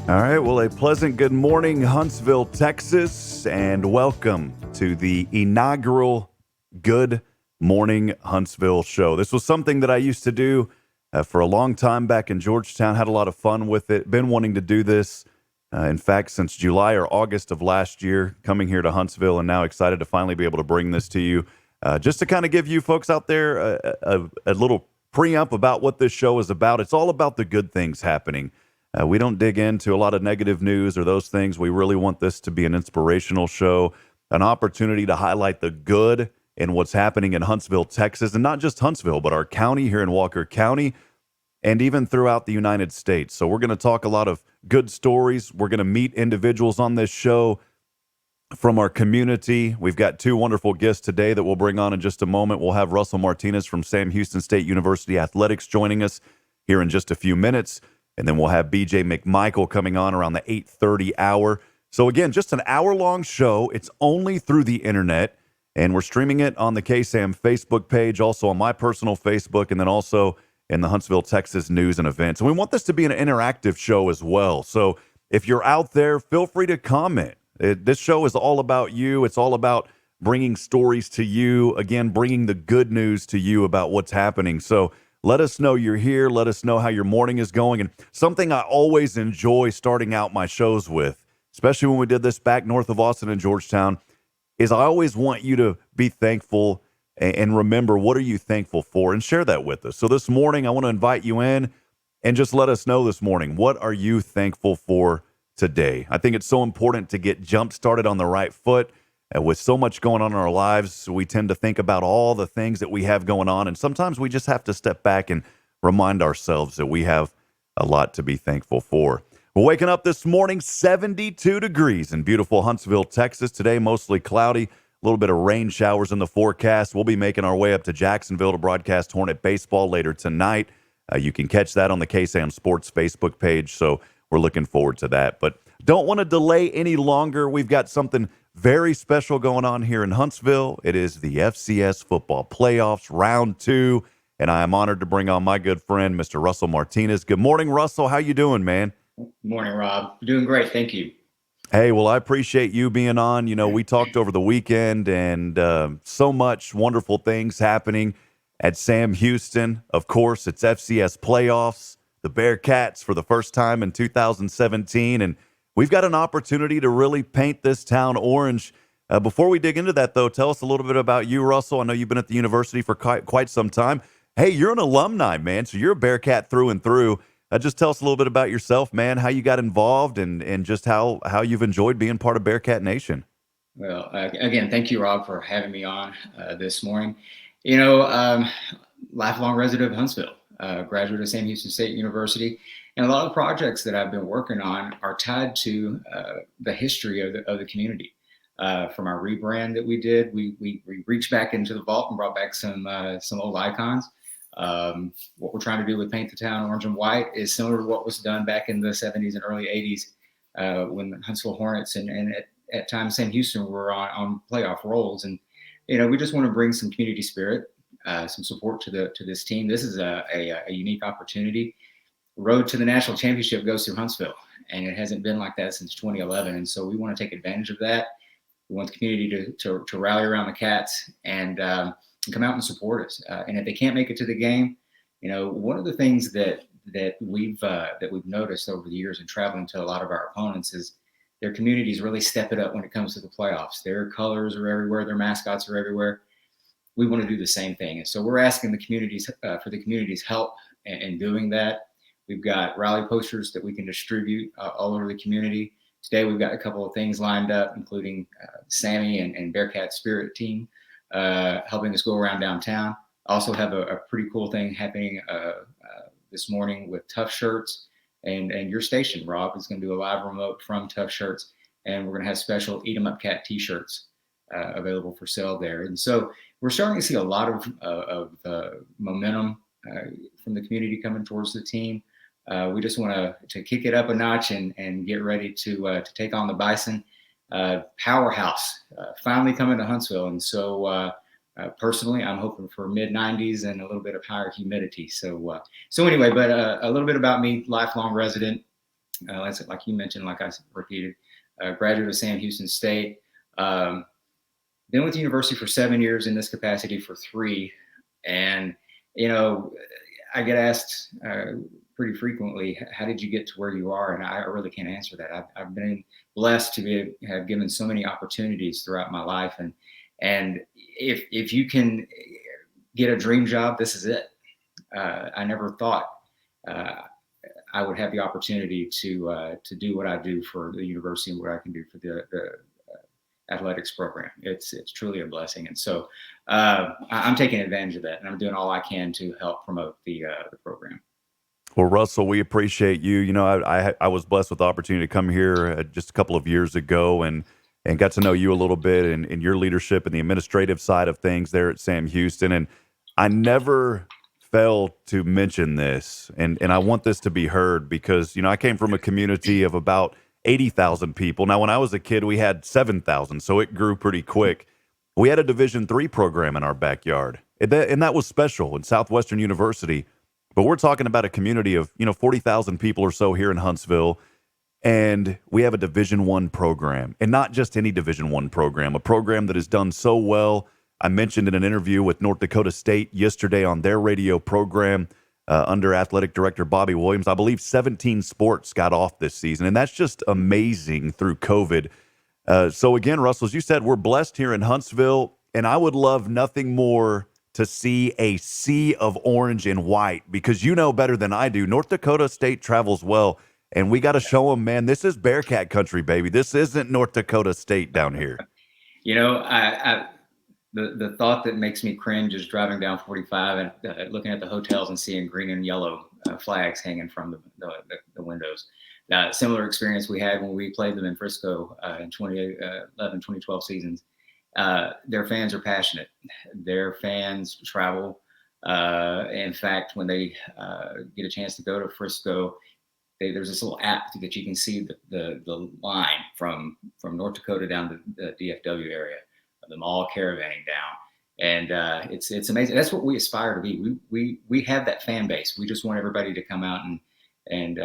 All right, well, a pleasant good morning, Huntsville, Texas, and welcome to the inaugural Good Morning Huntsville show. This was something that I used to do for a long time back in Georgetown, had a lot of fun with it, been wanting to do this, in fact, since July or August of last year, coming here to Huntsville, and now excited to finally be able to bring this to you, just to kind of give you folks out there a little preamp about what this show is about. It's all about the good things happening. We don't dig into a lot of negative news or those things. We really want this to be an inspirational show, an opportunity to highlight the good in what's happening in Huntsville, Texas, and not just Huntsville, but our county here in Walker County and even throughout the United States. So we're going to talk a lot of good stories. We're going to meet individuals on this show from our community. We've got two wonderful guests today that we'll bring on in just a moment. We'll have Russell Martinez from Sam Houston State University Athletics joining us here in just a few minutes. And then we'll have BJ McMichael coming on around the 8:30 hour. So again, just an hour-long show. It's only through the internet, and we're streaming it on the KSAM Facebook page, also on my personal Facebook, and then also in the Huntsville, Texas news and events. And we want this to be an interactive show as well. So if you're out there, feel free to comment. This show is all about you. It's all about bringing stories to you, again, bringing the good news to you about what's happening. So let us know you're here. Let us know how your morning is going. And something I always enjoy starting out my shows with, especially when we did this back north of Austin and Georgetown, is I always want you to be thankful and remember, what are you thankful for, and share that with us. So this morning, I want to invite you in and just let us know this morning, what are you thankful for today? I think it's so important to get jump started on the right foot. With so much going on in our lives, we tend to think about all the things that we have going on, and sometimes we just have to step back and remind ourselves that we have a lot to be thankful for. We're waking up this morning, 72 degrees in beautiful Huntsville, Texas. Today, mostly cloudy, a little bit of rain showers in the forecast. We'll be making our way up to Jacksonville to broadcast Hornet baseball later tonight. You can catch that on the KSAM Sports Facebook page, so we're looking forward to that. But don't want to delay any longer. We've got something very special going on here in Huntsville. It is the FCS football playoffs, round 2, and I am honored to bring on my good friend, Mr. Russell Martinez. Good morning, Russell. How you doing, man? Good morning, Rob. Doing great. Thank you. Hey, well, I appreciate you being on. You know, we talked over the weekend, and so much wonderful things happening at Sam Houston. Of course, it's FCS playoffs, the Bearcats for the first time in 2017, and we've got an opportunity to really paint this town orange. Before we dig into that, though, tell us a little bit about you, Russell. I know you've been at the university for quite some time. Hey, you're an alumni, man, so you're a Bearcat through and through. Just tell us a little bit about yourself, man, how you got involved, and just how you've enjoyed being part of Bearcat Nation. Well, again, thank you, Rob, for having me on this morning. Lifelong resident of Huntsville, graduate of Sam Houston State University. And a lot of the projects that I've been working on are tied to the history of the community. From our rebrand that we did, we reached back into the vault and brought back some old icons. What we're trying to do with Paint the Town Orange and White is similar to what was done back in the 70s and early 80s when the Huntsville Hornets and at times Sam Houston were on playoff roles. And, we just want to bring some community spirit, some support to this team. This is a unique opportunity. Road to the national championship goes through Huntsville, and it hasn't been like that since 2011. And so we want to take advantage of that. We want the community to rally around the Cats and come out and support us. And if they can't make it to the game, one of the things that we've noticed over the years in traveling to a lot of our opponents is their communities really step it up when it comes to the playoffs. Their colors are everywhere, their mascots are everywhere. We want to do the same thing, and so we're asking the communities for the community's help in doing that. We've got rally posters that we can distribute all over the community. Today, we've got a couple of things lined up, including Sammy and Bearcat Spirit Team helping us go around downtown. Also have a pretty cool thing happening this morning with Tough Shirts. And your station, Rob, is going to do a live remote from Tough Shirts. And we're going to have special Eat 'em Up Cat T-shirts available for sale there. And so we're starting to see a lot of momentum from the community coming towards the team. We just want to kick it up a notch and get ready to take on the Bison. Powerhouse finally coming to Huntsville. And so personally, I'm hoping for mid-90s and a little bit of higher humidity. So anyway, but a little bit about me, lifelong resident. like you mentioned, like I repeated, graduate of Sam Houston State. Been with the university for 7 years in this capacity for 3. And, I get asked pretty frequently, how did you get to where you are? And I really can't answer that. I've been blessed to have given so many opportunities throughout my life. And if you can get a dream job, this is it. I never thought I would have the opportunity to do what I do for the university and what I can do for the athletics program. It's truly a blessing, and so I'm taking advantage of that, and I'm doing all I can to help promote the program. Well, Russell, we appreciate you. I was blessed with the opportunity to come here just a couple of years ago and got to know you a little bit and your leadership and the administrative side of things there at Sam Houston. And I never fail to mention this, and I want this to be heard because, I came from a community of about 80,000 people. Now, when I was a kid, we had 7,000, so it grew pretty quick. We had a Division III program in our backyard, and that was special in Southwestern University. But we're talking about a community of, 40,000 people or so here in Huntsville, and we have a Division I program, and not just any Division I program, a program that has done so well. I mentioned in an interview with North Dakota State yesterday on their radio program under athletic director Bobby Williams, I believe 17 sports got off this season, and that's just amazing through COVID. So again, Russell, as you said, we're blessed here in Huntsville, and I would love nothing more to see a sea of orange and white because you know better than I do. North Dakota State travels well, and we got to show them, man, this is Bearcat country, baby. This isn't North Dakota State down here. The thought that makes me cringe is driving down 45 and looking at the hotels and seeing green and yellow flags hanging from the windows. Similar experience we had when we played them in Frisco in 2011, 2012 seasons. Their fans are passionate. Their fans travel. In fact, when they get a chance to go to Frisco, there's this little app that you can see the line from North Dakota down to the DFW area of them all caravanning down. And it's amazing. That's what we aspire to be. We have that fan base. We just want everybody to come out and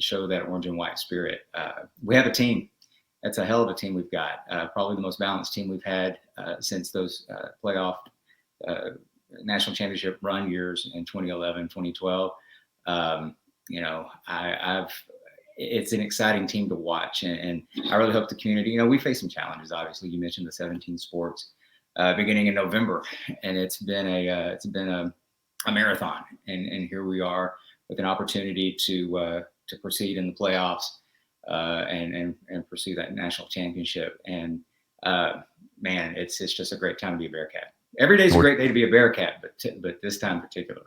show that orange and white spirit. We have a team. That's a hell of a team we've got. Probably the most balanced team we've had since those playoff national championship run years in 2011, 2012. It's an exciting team to watch, and I really hope the community. We face some challenges. Obviously, you mentioned the 17 sports beginning in November, and it's been a marathon, and here we are with an opportunity to proceed in the playoffs. And pursue that national championship. And man, it's just a great time to be a Bearcat. Every day is a great day to be a Bearcat, but this time in particular.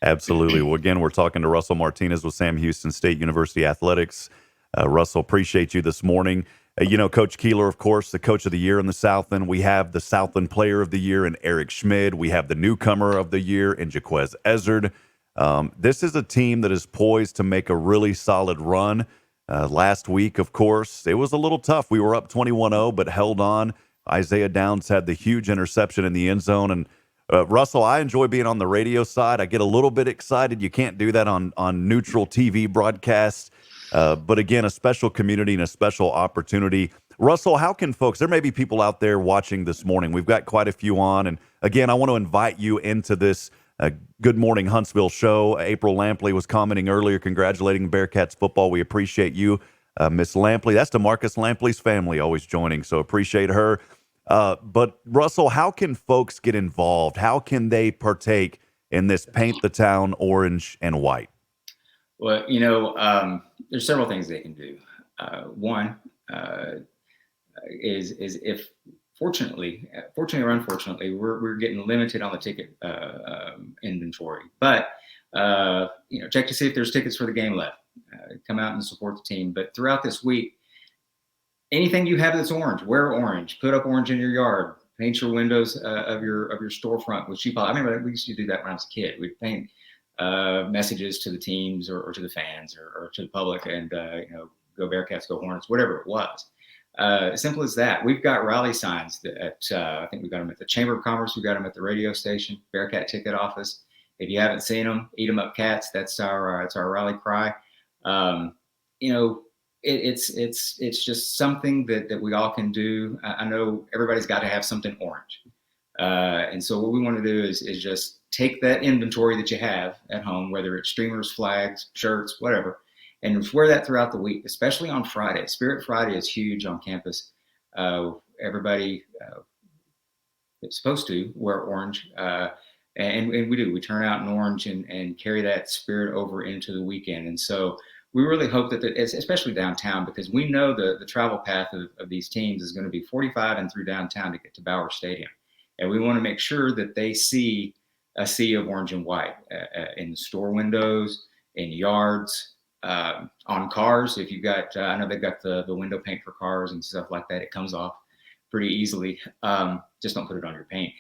Absolutely. Well, again, we're talking to Russell Martinez with Sam Houston State University Athletics. Russell, appreciate you this morning. Coach Keeler, of course, the coach of the year in the Southland. We have the Southland Player of the Year in Eric Schmid. We have the newcomer of the year in Jaquez Ezzard. This is a team that is poised to make a really solid run. Last week, of course, it was a little tough. We were up 21-0, but held on. Isaiah Downs had the huge interception in the end zone. And Russell, I enjoy being on the radio side. I get a little bit excited. You can't do that on neutral TV broadcasts. But again, a special community and a special opportunity. Russell, how can folks, there may be people out there watching this morning. We've got quite a few on. And again, I want to invite you into this Good Morning Huntsville show. April Lampley was commenting earlier, congratulating Bearcats football. We appreciate you, Miss Lampley. That's DeMarcus Lampley's family always joining, so appreciate her. But Russell, how can folks get involved? How can they partake in this Paint the Town orange and white? Well, there's several things they can do. One is if fortunately or unfortunately, we're getting limited on the ticket inventory. But check to see if there's tickets for the game left. Come out and support the team. But throughout this week, anything you have that's orange, wear orange. Put up orange in your yard. Paint your windows of your storefront with sheep. I remember we used to do that when I was a kid. We'd paint messages to the teams or to the fans or to the public, and go Bearcats, go Hornets, whatever it was. Simple as that. We've got rally signs I think we've got them at the Chamber of Commerce. We've got them at the radio station, Bearcat ticket office. If you haven't seen them, eat them up, cats. That's our rally cry. you know, it's just something that we all can do. I know everybody's got to have something orange. And so what we want to do is just take that inventory that you have at home, whether it's streamers, flags, shirts, whatever, and wear that throughout the week, especially on Friday. Spirit Friday is huge on campus. Everybody is supposed to wear orange. And we do. We turn out in orange and carry that spirit over into the weekend. And so we really hope that, especially downtown, because we know the travel path of these teams is going to be 45 and through downtown to get to Bauer Stadium. And we want to make sure that they see a sea of orange and white in the store windows, in yards, on cars. If you've got, I know they've got the window paint for cars and stuff like that. It comes off pretty easily. Just don't put it on your paint.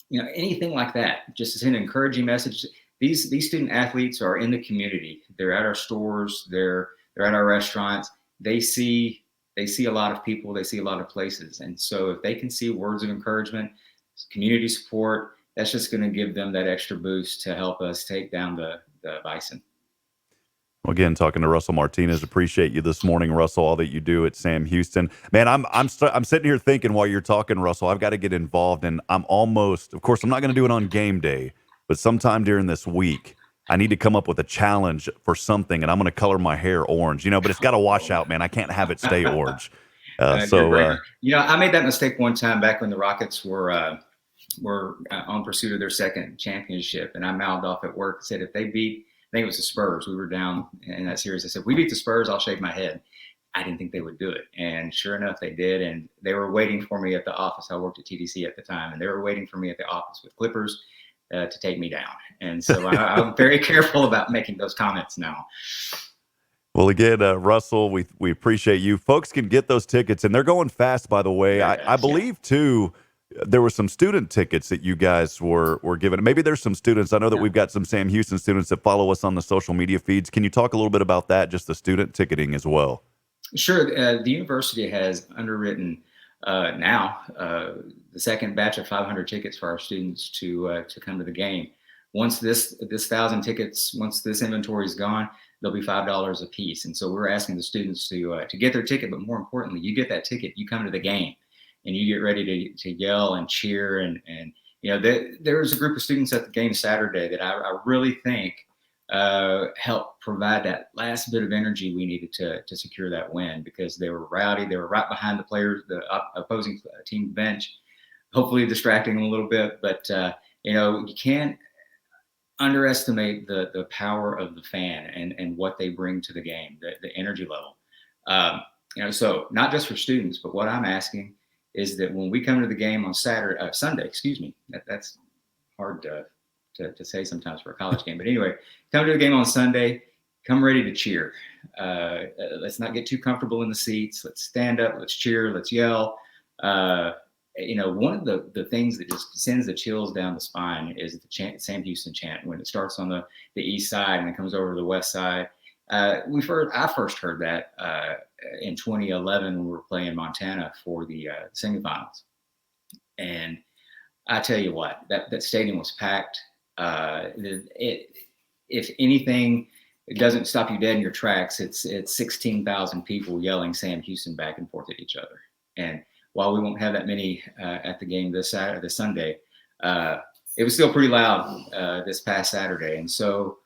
Anything like that, just to send an encouraging message. These student athletes are in the community. They're at our stores. They're at our restaurants. They see a lot of people. They see a lot of places. And so if they can see words of encouragement, community support, that's just going to give them that extra boost to help us take down the Bison. Well, again, talking to Russell Martinez. Appreciate you this morning, Russell. All that you do at Sam Houston, man. I'm sitting here thinking while you're talking, Russell. I've got to get involved, and I'm almost. Of course, I'm not going to do it on game day, but sometime during this week, I need to come up with a challenge for something, and I'm going to color my hair orange. But it's got to wash out, man. I can't have it stay orange. I made that mistake one time back when the Rockets were on pursuit of their second championship, and I mouthed off at work and said if they beat. I think it was the Spurs. We were down in that series. I said, if we beat the Spurs, I'll shave my head. I didn't think they would do it. And sure enough, they did. And they were waiting for me at the office. I worked at TDC at the time. And they were waiting for me at the office with clippers to take me down. And so I'm very careful about making those comments now. Well, again, Russell, we appreciate you. Folks can get those tickets. And they're going fast, by the way. I believe, too, there were some student tickets that you guys were given. Maybe there's some students. I know that we've got some Sam Houston students that follow us on the social media feeds. Can you talk a little bit about that, just the student ticketing as well? Sure. The university has underwritten now the second batch of 500 tickets for our students to come to the game. Once this 1,000 tickets, once this inventory is gone, they'll be $5 a piece. And so we're asking the students to get their ticket, but more importantly, you get that ticket, you come to the game. And you get ready to yell and cheer. And there was a group of students at the game Saturday that I really think helped provide that last bit of energy we needed to secure that win, because they were rowdy. They were right behind the players, the opposing team bench, hopefully distracting them a little bit. But, you can't underestimate the power of the fan and what they bring to the game, the energy level. So not just for students, but what I'm asking is that when we come to the game on Sunday, that's hard to say sometimes for a college game. But anyway, come to the game on Sunday, come ready to cheer. Let's not get too comfortable in the seats. Let's stand up, let's cheer, let's yell. One of the things that just sends the chills down the spine is the chant, Sam Houston chant, when it starts on the east side and it comes over to the west side. I first heard that in 2011 when we were playing Montana for the semifinals, and I tell you what, that stadium was packed. If anything, it doesn't stop you dead in your tracks. It's 16,000 people yelling Sam Houston back and forth at each other. And while we won't have that many at the game this Sunday, it was still pretty loud this past Saturday, and so.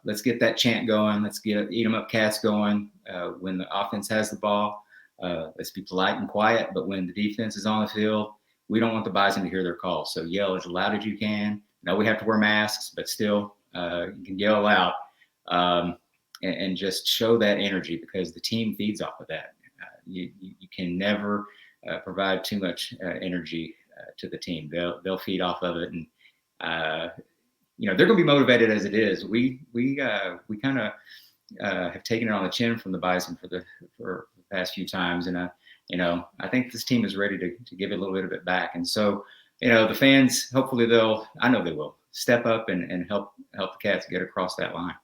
Let's get that chant going. Let's get Eat 'em Up Cats going. When the offense has the ball, let's be polite and quiet. But when the defense is on the field, we don't want the Bison to hear their calls. So yell as loud as you can. No, we have to wear masks, but still, you can yell loud and just show that energy, because the team feeds off of that. You can never provide too much energy to the team. They'll feed off of it, and they're going to be motivated as it is. We kind of have taken it on the chin from the Bison for the past few times, and I think this team is ready to give it a little bit of it back. And so, the fans, hopefully I know they will step up and help the Cats get across that line.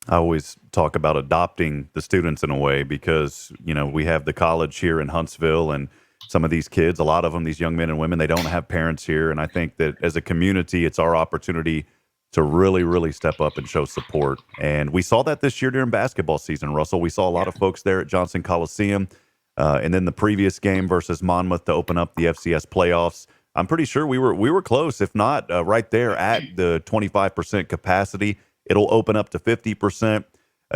I always talk about adopting the students in a way, because we have the college here in Huntsville, and some of these kids, a lot of them, these young men and women, they don't have parents here, and I think that as a community, it's our opportunity to really, really step up and show support. And we saw that this year during basketball season, Russell. We saw a lot Yeah. of folks there at Johnson Coliseum. And then the previous game versus Monmouth to open up the FCS playoffs. I'm pretty sure we were close, if not right there at the 25% capacity. It'll open up to 50%.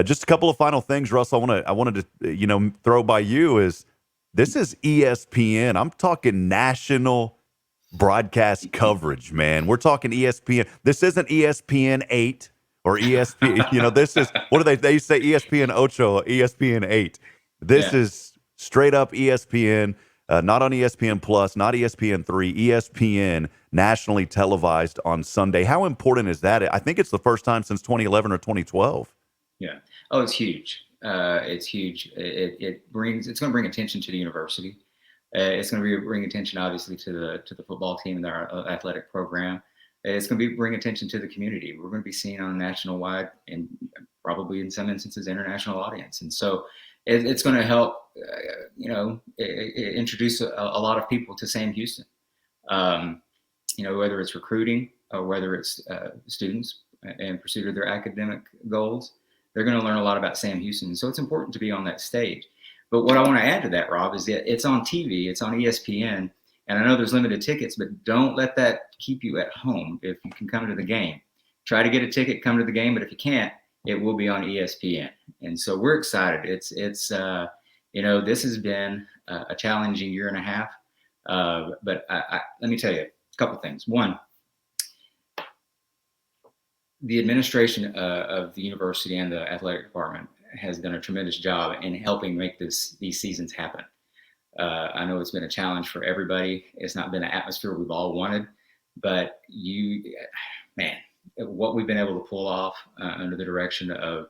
Just a couple of final things, Russell. I wanted to throw by you is this is ESPN. I'm talking national broadcast coverage, man. We're talking ESPN. This isn't ESPN 8 or ESPN. This is, what do they say ESPN Ocho, ESPN 8. This Yeah. is straight up ESPN, not on ESPN Plus, not ESPN 3, ESPN nationally televised on Sunday. How important is that? I think it's the first time since 2011 or 2012. Yeah. Oh, it's huge. It's huge. It's going to bring attention to the university. It's going to bring attention, obviously, to the football team and their athletic program. It's going to bring attention to the community. We're going to be seen on a national wide and probably in some instances international audience. And so it's going to help, introduce a lot of people to Sam Houston. Whether it's recruiting or whether it's students in pursuit of their academic goals, they're going to learn a lot about Sam Houston. So it's important to be on that stage. But what I want to add to that, Rob, is that it's on TV, it's on ESPN, and I know there's limited tickets, but don't let that keep you at home. If you can come to the game, try to get a ticket, come to the game, but if you can't, it will be on ESPN. And so we're excited. It's this has been a challenging year and a half, but let me tell you a couple things. One, the administration of the university and the athletic department has done a tremendous job in helping make these seasons happen. I know it's been a challenge for everybody. It's not been an atmosphere we've all wanted, but what we've been able to pull off under the direction of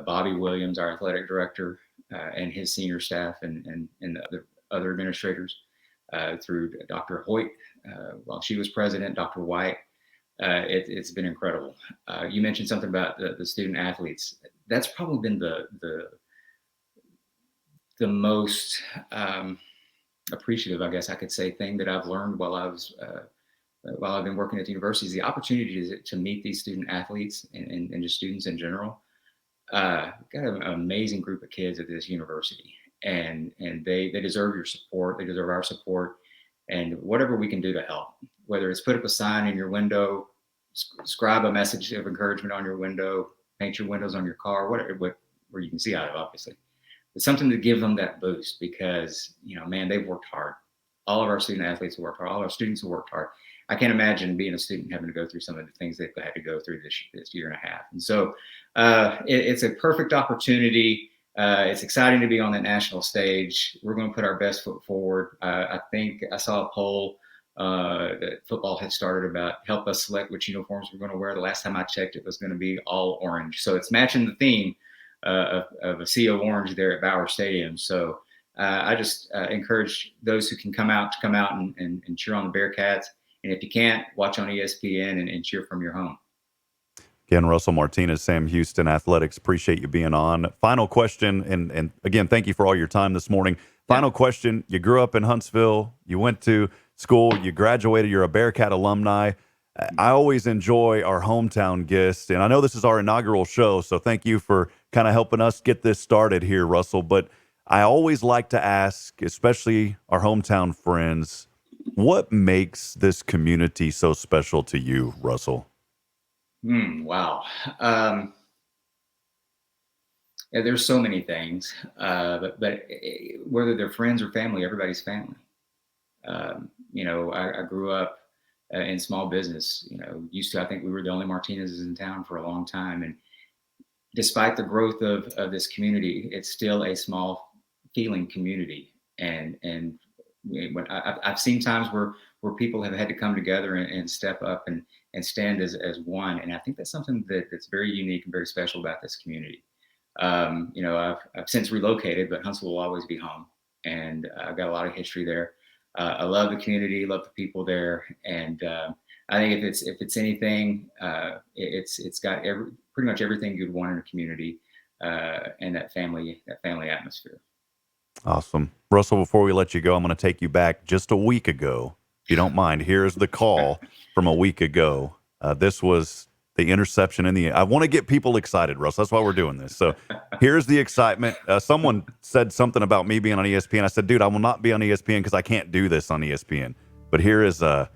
Bobby Williams, our athletic director, and his senior staff and the other administrators, through Dr. Hoyt, while she was president, Dr. White, it's been incredible. You mentioned something about the student athletes. That's probably been the most appreciative, I guess I could say, thing that I've learned while I've been working at the university is the opportunity to meet these student athletes and just students in general. Got an amazing group of kids at this university, and they deserve your support. They deserve our support, and whatever we can do to help, whether it's put up a sign in your window, scribe a message of encouragement on your window, paint your windows on your car, whatever, where you can see out of, obviously. But something to give them that boost because, they've worked hard. All of our student athletes have worked hard. All of our students have worked hard. I can't imagine being a student having to go through some of the things they've had to go through this year and a half. And so it's a perfect opportunity. It's exciting to be on that national stage. We're going to put our best foot forward. I think I saw a poll that football had started about help us select which uniforms we're going to wear. The last time I checked, it was going to be all orange. So it's matching the theme of a sea of orange there at Bauer Stadium. So I just encourage those who can come out and cheer on the Bearcats. And if you can't, watch on ESPN and cheer from your home. Again, Russell Martinez, Sam Houston Athletics. Appreciate you being on. Final question, and again, thank you for all your time this morning. Final question. You grew up in Huntsville. You went to school. You graduated. You're a Bearcat alumni. I always enjoy our hometown guests, and I know this is our inaugural show, so thank you for kind of helping us get this started here, Russell. But I always like to ask, especially our hometown friends, what makes this community so special to you, Russell? Wow. There's so many things, but whether they're friends or family, everybody's family. I grew up in small business. I think we were the only Martinez's in town for a long time, and despite the growth of this community, it's still a small feeling community. And when I've seen times where people have had to come together and step up and stand as one. And I think that's something that's very unique and very special about this community. I've since relocated, but Huntsville will always be home. And I've got a lot of history there. I love the community, love the people there. And I think if it's anything, it's got pretty much everything you'd want in a community, and that family atmosphere. Awesome. Russell, before we let you go, I'm going to take you back just a week ago. If you don't mind, here's the call from a week ago. This was The interception in the – I want to get people excited, Russ. That's why we're doing this. So here's the excitement. Someone said something about me being on ESPN. I said, dude, I will not be on ESPN because I can't do this on ESPN. But here is the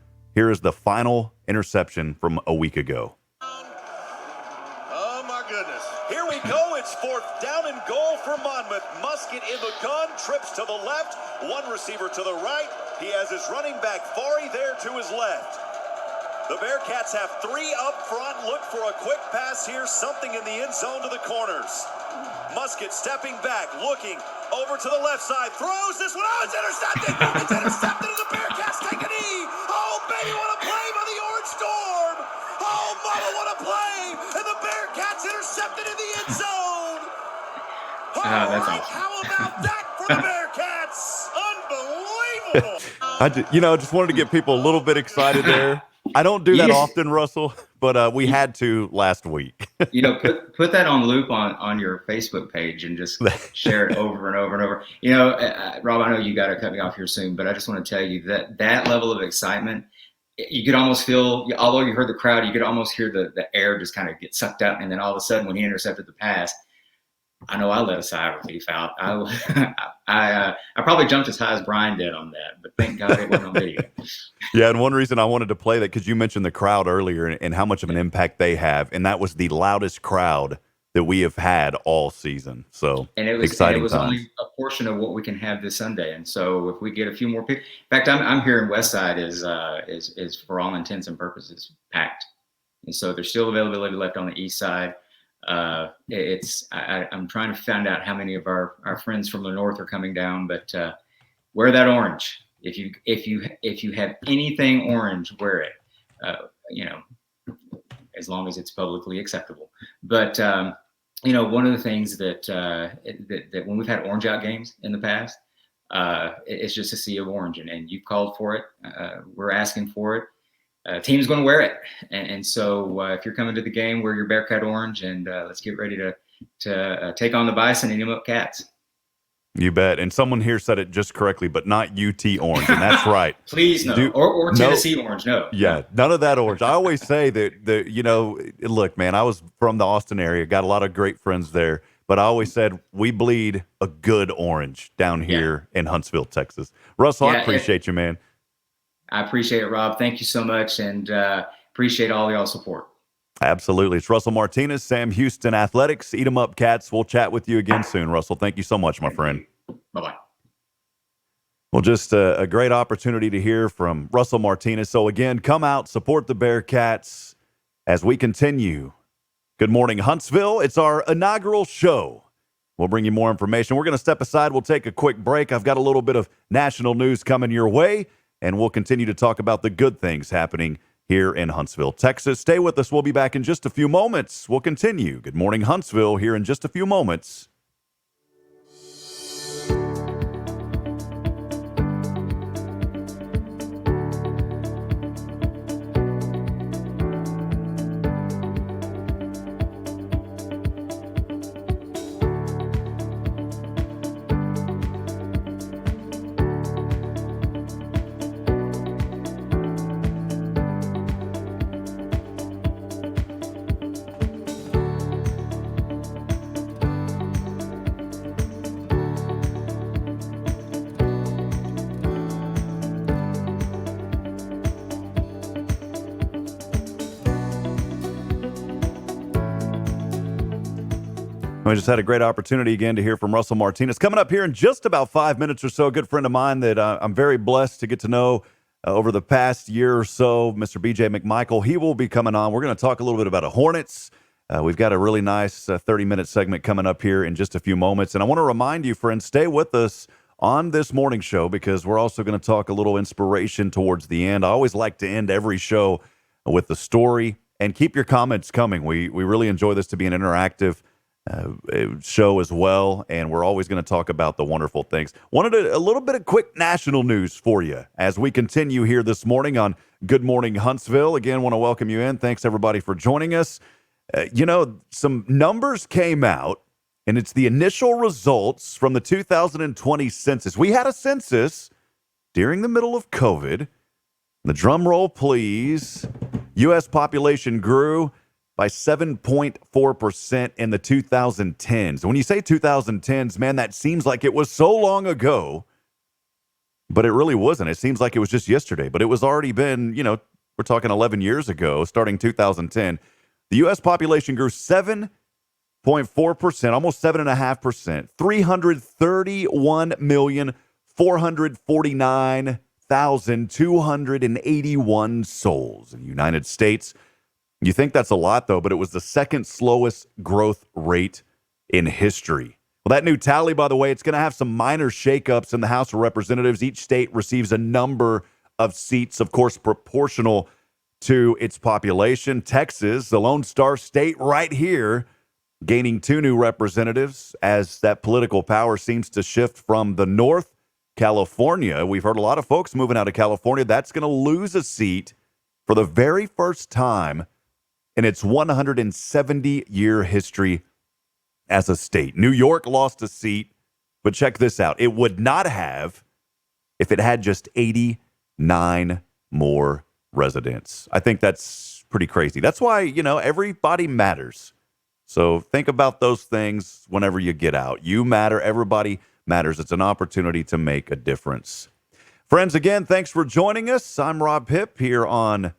final interception from a week ago. Oh, my goodness. Here we go. It's fourth down and goal for Monmouth. Musket in the gun, trips to the left, one receiver to the right. He has his running back, Fari, there to his left. The Bearcats have three up front. Look for a quick pass here, something in the end zone to the corners. Musket stepping back, looking over to the left side, throws this one. Oh, it's intercepted! It's intercepted, and the Bearcats take a knee. Oh, baby, what a play by the Orange Storm! Oh, mama, what a play! And the Bearcats intercepted in the end zone. All That's right, awesome. how about that for the Bearcats? Unbelievable! Just wanted to get people a little bit excited there. I don't do that often, Russell, but we had to last week. Put that on loop on your Facebook page and just share it over and over and over. Rob, I know you got to cut me off here soon, but I just want to tell you that level of excitement, you could almost feel, although you heard the crowd, you could almost hear the air just kind of get sucked up. And then all of a sudden when he intercepted the pass, I know I let a sigh of relief out. I probably jumped as high as Brian did on that, but thank God it wasn't on video. Yeah, and one reason I wanted to play that, because you mentioned the crowd earlier and how much of an impact they have, and that was the loudest crowd that we have had all season. So exciting it was times. only a portion of what we can have this Sunday, and so if we get a few more people, in fact, I'm hearing Westside is for all intents and purposes packed, and so there's still availability left on the east side. I'm trying to find out how many of our friends from the north are coming down, but wear that orange. If you have anything orange, wear it. As long as it's publicly acceptable. But one of the things that when we've had orange out games in the past, it's just a sea of orange, and you've called for it. We're asking for it. Team's going to wear it, and so if you're coming to the game, wear your Bearcat orange, and let's get ready to take on the Bison and Eat 'em up Cats. You bet. And someone here said it just correctly, but not UT orange, and that's right. Please no, or Tennessee orange, no. Yeah, none of that orange. I always say that look, man, I was from the Austin area, got a lot of great friends there, but I always said we bleed a good orange down here in Huntsville, Texas. Russell, I appreciate you, man. I appreciate it, Rob. Thank you so much, and appreciate all y'all support. Absolutely. It's Russell Martinez, Sam Houston Athletics. Eat 'em up, Cats. We'll chat with you again soon, Russell. Thank you so much, my friend. Bye-bye. Well, just a great opportunity to hear from Russell Martinez. So, again, come out, support the Bearcats as we continue. Good morning, Huntsville. It's our inaugural show. We'll bring you more information. We're going to step aside. We'll take a quick break. I've got a little bit of national news coming your way, and we'll continue to talk about the good things happening here in Huntsville, Texas. Stay with us. We'll be back in just a few moments. We'll continue. Good morning, Huntsville, here in just a few moments. We just had a great opportunity again to hear from Russell Martinez. Coming up here in just about 5 minutes or so, a good friend of mine that I'm very blessed to get to know over the past year or so, Mr. BJ McMichael. He will be coming on. We're going to talk a little bit about the Hornets. We've got a really nice 30-minute segment coming up here in just a few moments. And I want to remind you, friends, stay with us on this morning show because we're also going to talk a little inspiration towards the end. I always like to end every show with the story. And keep your comments coming. We really enjoy this to be an interactive show as well, and we're always going to talk about the wonderful things. Wanted a little bit of quick national news for you as we continue here this morning on Good Morning Huntsville. Again, want to welcome you in. Thanks, everybody, for joining us. Some numbers came out, and it's the initial results from the 2020 census. We had a census during the middle of COVID. The drum roll, please. U.S. population grew. by 7.4% in the 2010s. When you say 2010s, man, that seems like it was so long ago, but it really wasn't. It seems like it was just yesterday, but it was already been, we're talking 11 years ago, starting 2010. The U.S. population grew 7.4%, almost 7.5%, 331,449,281 souls in the United States. You think that's a lot, though, but it was the second slowest growth rate in history. Well, that new tally, by the way, it's going to have some minor shakeups in the House of Representatives. Each state receives a number of seats, of course, proportional to its population. Texas, the Lone Star State right here, gaining 2 new representatives as that political power seems to shift from the north. California, we've heard a lot of folks moving out of California. That's going to lose a seat for the very first time in its 170-year history as a state. New York lost a seat, but check this out. It would not have if it had just 89 more residents. I think that's pretty crazy. That's why, everybody matters. So think about those things whenever you get out. You matter. Everybody matters. It's an opportunity to make a difference. Friends, again, thanks for joining us. I'm Rob Hipp here on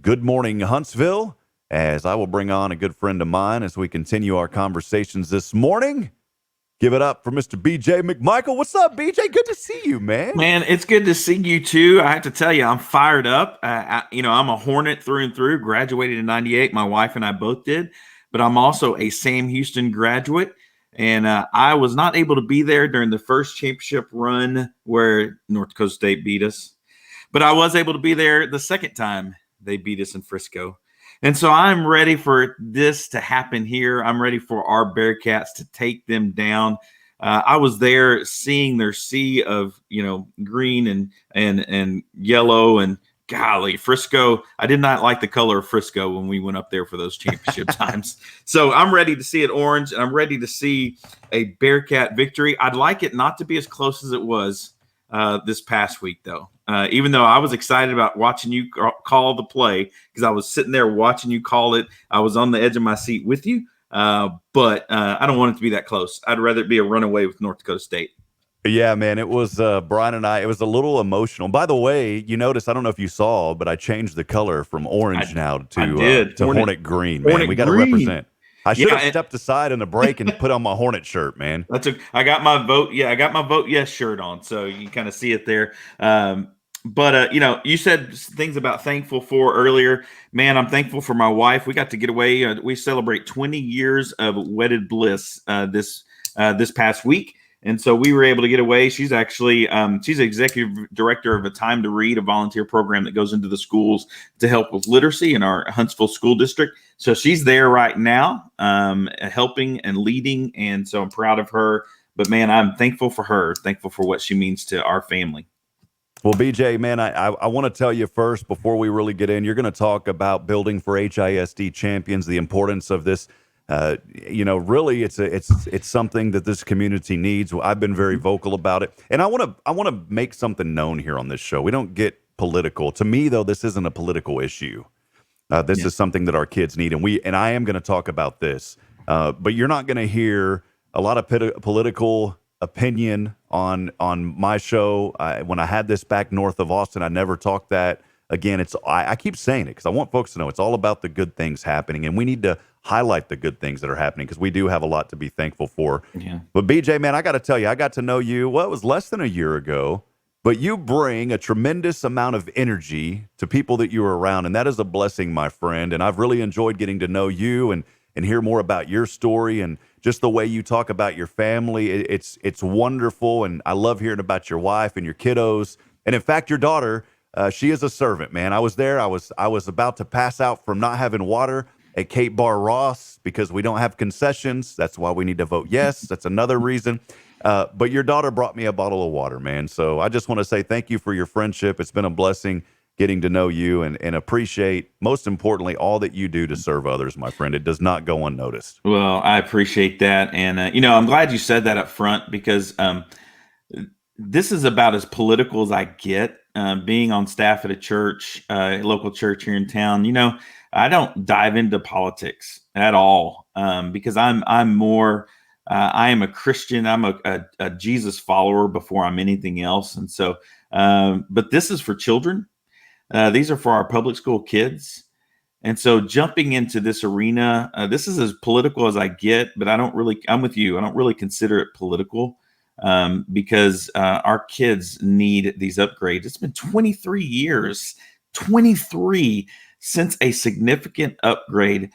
Good Morning Huntsville, as I will bring on a good friend of mine as we continue our conversations this morning. Give it up for Mr. BJ McMichael. What's up, BJ? Good to see you, man. Man, it's good to see you too. I have to tell you, I'm fired up. I'm a Hornet through and through. Graduated in '98. My wife and I both did. But I'm also a Sam Houston graduate. And I was not able to be there during the first championship run where North Dakota State beat us. But I was able to be there the second time they beat us in Frisco. And so I'm ready for this to happen here. I'm ready for our Bearcats to take them down. I was there seeing their sea of, green and yellow, and golly, Frisco. I did not like the color of Frisco when we went up there for those championship times. So I'm ready to see it orange, and I'm ready to see a Bearcat victory. I'd like it not to be as close as it was this past week, though. Even though I was excited about watching you call the play, because I was sitting there watching you call it. I was on the edge of my seat with you, but I don't want it to be that close. I'd rather it be a runaway with North Dakota State. Yeah, man, it was Brian and I. It was a little emotional. By the way, you notice, I don't know if you saw, but I changed the color from orange now to Hornet green. Man, we got to represent. I should have stepped aside in the break and put on my Hornet shirt, man. I got my vote. Yeah, I got my vote yes shirt on, so you can kind of see it there. But you said things about thankful for earlier. Man, I'm thankful for my wife. We got to get away. We celebrate 20 years of wedded bliss this past week. And so we were able to get away. She's actually she's executive director of a Time to Read, a volunteer program that goes into the schools to help with literacy in our Huntsville school district. So she's there right now, helping and leading. And so I'm proud of her. But man, I'm thankful for her, thankful for what she means to our family. Well, BJ, man, I want to tell you first, before we really get in, you're going to talk about building for HISD champions, the importance of this. Really, it's something that this community needs. I've been very vocal about it, and I want to make something known here on this show. We don't get political. To me, though, this isn't a political issue. This is something that our kids need, and I am going to talk about this. But you're not going to hear a lot of political opinion on my show. When I had this back north of Austin, I never talked that. Again, I keep saying it because I want folks to know it's all about the good things happening, and we need to highlight the good things that are happening because we do have a lot to be thankful for. Yeah. But BJ, man, I got to tell you, I got to know you, it was less than a year ago, but you bring a tremendous amount of energy to people that you are around, and that is a blessing, my friend. And I've really enjoyed getting to know you and hear more about your story and just the way you talk about your family. It's wonderful, and I love hearing about your wife and your kiddos. And in fact, your daughter, she is a servant, man. I was there. I was about to pass out from not having water at Kate Bar Ross because we don't have concessions. That's why we need to vote yes. That's another reason. But your daughter brought me a bottle of water, man. So I just want to say thank you for your friendship. It's been a blessing getting to know you and appreciate, most importantly, all that you do to serve others, my friend. It does not go unnoticed. Well, I appreciate that. And, I'm glad you said that up front because this is about as political as I get. being on staff at a church, a local church here in town, I don't dive into politics at all, because I'm more, I am a Christian. I'm a Jesus follower before I'm anything else. And so, but this is for children. These are for our public school kids. And so jumping into this arena, this is as political as I get, but I'm with you. I don't really consider it political, because our kids need these upgrades. It's been 23 years, 23 since a significant upgrade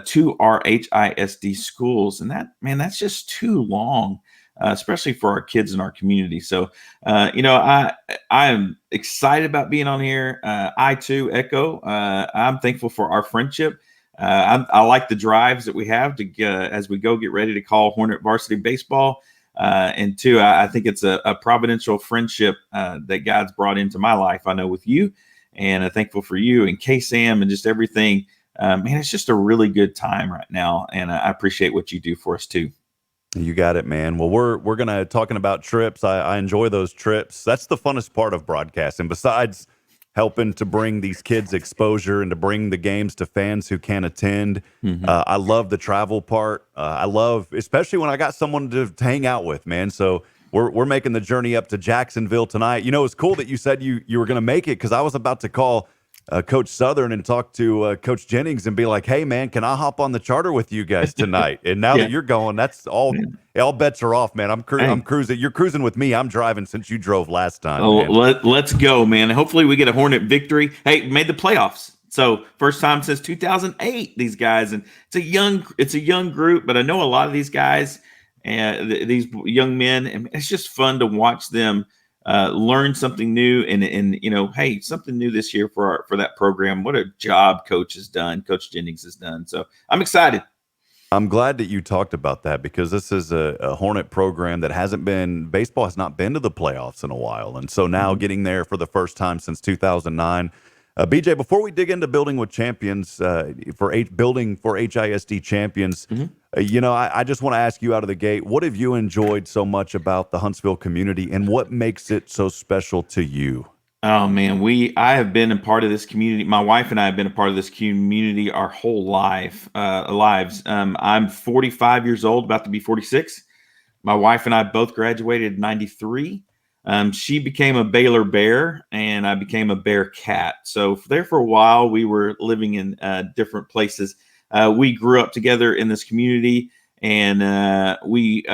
to our HISD schools. And that's just too long, especially for our kids in our community. So, I am excited about being on here. I too echo. I'm thankful for our friendship. I like the drives that we have to as we go get ready to call Hornet varsity baseball. And two, I think it's a providential friendship that God's brought into my life. I know with you, and I'm thankful for you and K-Sam and just everything. Man, it's just a really good time right now, and I appreciate what you do for us too. You got it, man. Well, we're gonna talking about trips. I enjoy those trips. That's the funnest part of broadcasting. Besides helping to bring these kids exposure and to bring the games to fans who can't attend, I love the travel part. I love, especially when I got someone to hang out with, man. So we're making the journey up to Jacksonville tonight. It's cool that you said you were gonna make it, because I was about to call Coach Southern and talk to Coach Jennings and be like, "Hey, man, can I hop on the charter with you guys tonight?" And now that you're going, that's all bets are off, man. I'm cruising. You're cruising with me. I'm driving since you drove last time. Oh, let's go, man. Hopefully we get a Hornet victory. Hey, made the playoffs. So first time since 2008, these guys, and it's a young group, but I know a lot of these guys and these young men, and it's just fun to watch them learn something new, and hey, something new this year for that program. What a job Coach Jennings has done. So I'm excited. I'm glad that you talked about that, because this is a Hornet program that baseball has not been to the playoffs in a while. And so now getting there for the first time since 2009. BJ, before we dig into building with champions, building for HISD champions, I just want to ask you out of the gate, what have you enjoyed so much about the Huntsville community, and what makes it so special to you? Oh man, I have been a part of this community. My wife and I have been a part of this community our whole lives. I'm 45 years old, about to be 46. My wife and I both graduated in 93. She became a Baylor Bear, and I became a Bear Cat. So there for a while, we were living in different places. We grew up together in this community, and we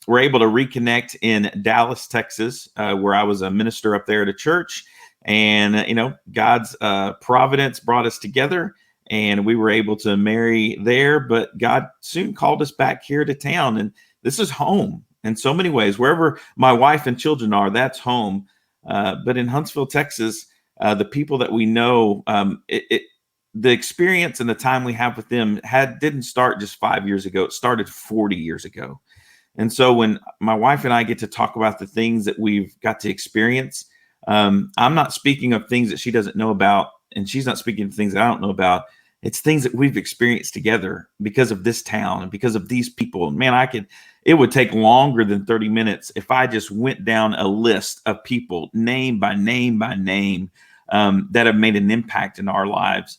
were able to reconnect in Dallas, Texas, where I was a minister up there at a church. And, God's providence brought us together, and we were able to marry there. But God soon called us back here to town, and this is home. In so many ways, wherever my wife and children are, that's home. But in Huntsville, Texas, the people that we know, the experience and the time we have with them didn't start just 5 years ago. It started 40 years ago. And so when my wife and I get to talk about the things that we've got to experience, I'm not speaking of things that she doesn't know about, and she's not speaking of things that I don't know about. It's things that we've experienced together because of this town and because of these people. And man, it would take longer than 30 minutes if I just went down a list of people, name by name by name, that have made an impact in our lives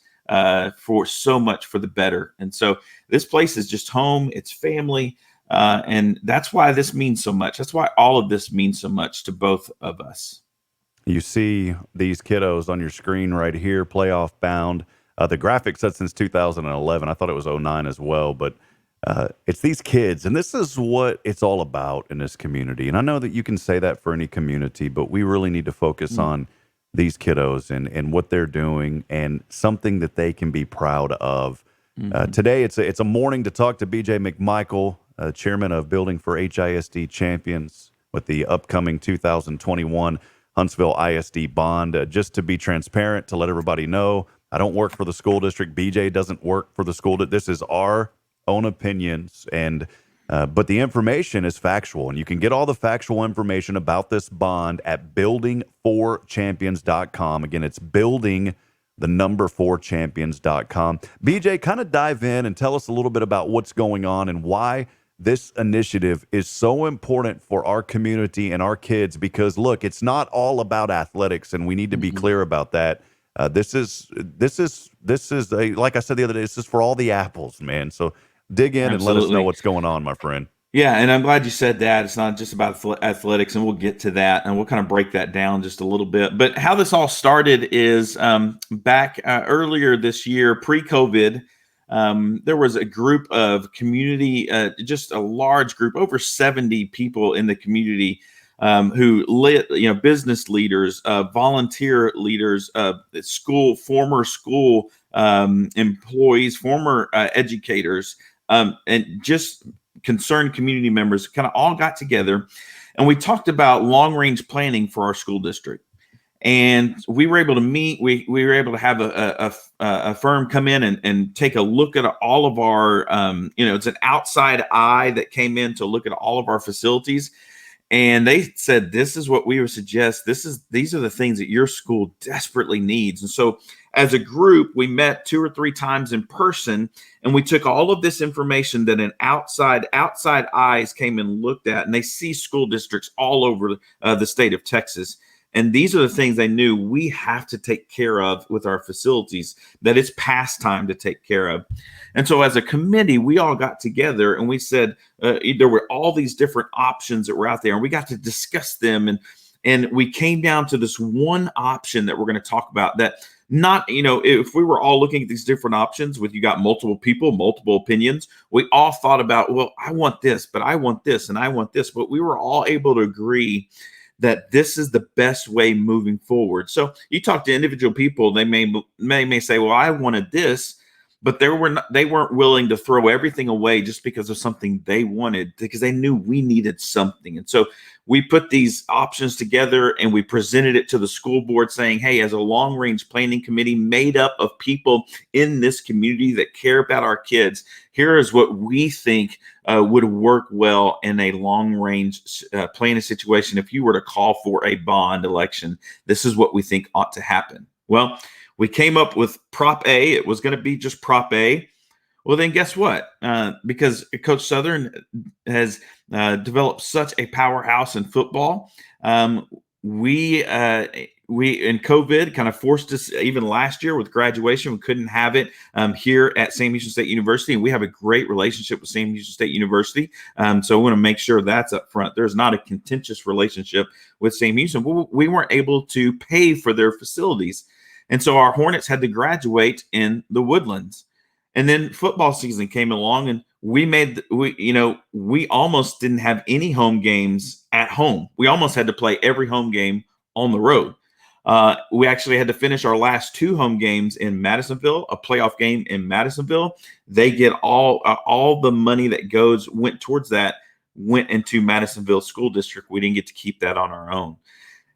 for so much for the better. And so this place is just home. It's family. And that's why this means so much. That's why all of this means so much to both of us. You see these kiddos on your screen right here, playoff bound. The graphic said since 2011. I thought it was 09 as well, but it's these kids, and this is what it's all about in this community. And I know that you can say that for any community, but we really need to focus on these kiddos and what they're doing, and something that they can be proud of. Today, it's a morning to talk to BJ McMichael, chairman of Building for HISD Champions, with the upcoming 2021 Huntsville ISD bond. Just to be transparent, to let everybody know, I don't work for the school district. BJ doesn't work for the school. This is our own opinions, and but the information is factual, and you can get all the factual information about this bond at building4champions.com. Again, it's building4champions.com. BJ, kind of dive in and tell us a little bit about what's going on and why this initiative is so important for our community and our kids because look, it's not all about athletics, and we need to be clear about that. This is a, like I said the other day, this is for all the apples, man. So dig in and let us know Absolutely. what's going on, my friend. Yeah, and I'm glad you said that. It's not just about athletics, and we'll get to that, and we'll kind of break that down just a little bit. But how this all started is back earlier this year, pre-COVID, there was a group of community, just a large group, over 70 people in the community who lit, business leaders, volunteer leaders, former school employees, former educators, and just concerned community members kind of all got together and we talked about long range planning for our school district. And we were able to meet. We were able to have a firm come in and take a look at all of our, it's an outside eye that came in to look at all of our facilities. And they said, this is what we would suggest. These are the things that your school desperately needs. And so as a group, we met 2 or 3 times in person, and we took all of this information that an outside eyes came and looked at, and they see school districts all over the state of Texas. And these are the things they knew we have to take care of with our facilities, that it's past time to take care of. And so as a committee, we all got together and we said, there were all these different options that were out there, and we got to discuss them. And we came down to this one option that we're going to talk about that if we were all looking at these different options you got multiple people, multiple opinions, we all thought about, well, I want this, but I want this, and I want this. But we were all able to agree that this is the best way moving forward. So you talk to individual people, they may say, well, I wanted this, but they weren't willing to throw everything away just because of something they wanted, because they knew we needed something. And so we put these options together and we presented it to the school board saying, hey, as a long range planning committee made up of people in this community that care about our kids, here is what we think would work well in a long range planning situation. If you were to call for a bond election, this is what we think ought to happen. Well, we came up with Prop A. It was going to be just Prop A. Well, then guess what? Because Coach Southern has developed such a powerhouse in football, we in COVID kind of forced us, even last year with graduation, we couldn't have it here at Sam Houston State University. And we have a great relationship with Sam Houston State University. So we want to make sure that's up front. There's not a contentious relationship with Sam Houston. We weren't able to pay for their facilities. And so our Hornets had to graduate in the Woodlands. And then football season came along, and we almost didn't have any home games at home. We almost had to play every home game on the road. We actually had to finish our last 2 home games in Madisonville, a playoff game in Madisonville. They get all the money that went towards that, went into Madisonville School District. We didn't get to keep that on our own.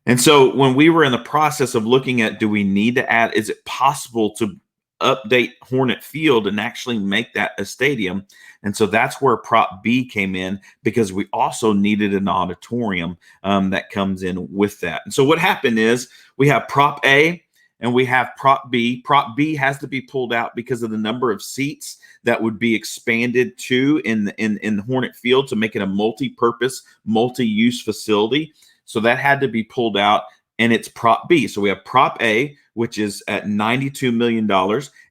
And so when we were in the process of looking at, do we need to add, is it possible to update Hornet Field and actually make that a stadium? And so that's where Prop B came in, because we also needed an auditorium that comes in with that. And so what happened is we have Prop A and we have Prop B. Prop B has to be pulled out because of the number of seats that would be expanded to in Hornet Field to make it a multi-purpose, multi-use facility. So that had to be pulled out, and it's Prop B. So we have Prop A, which is at $92 million,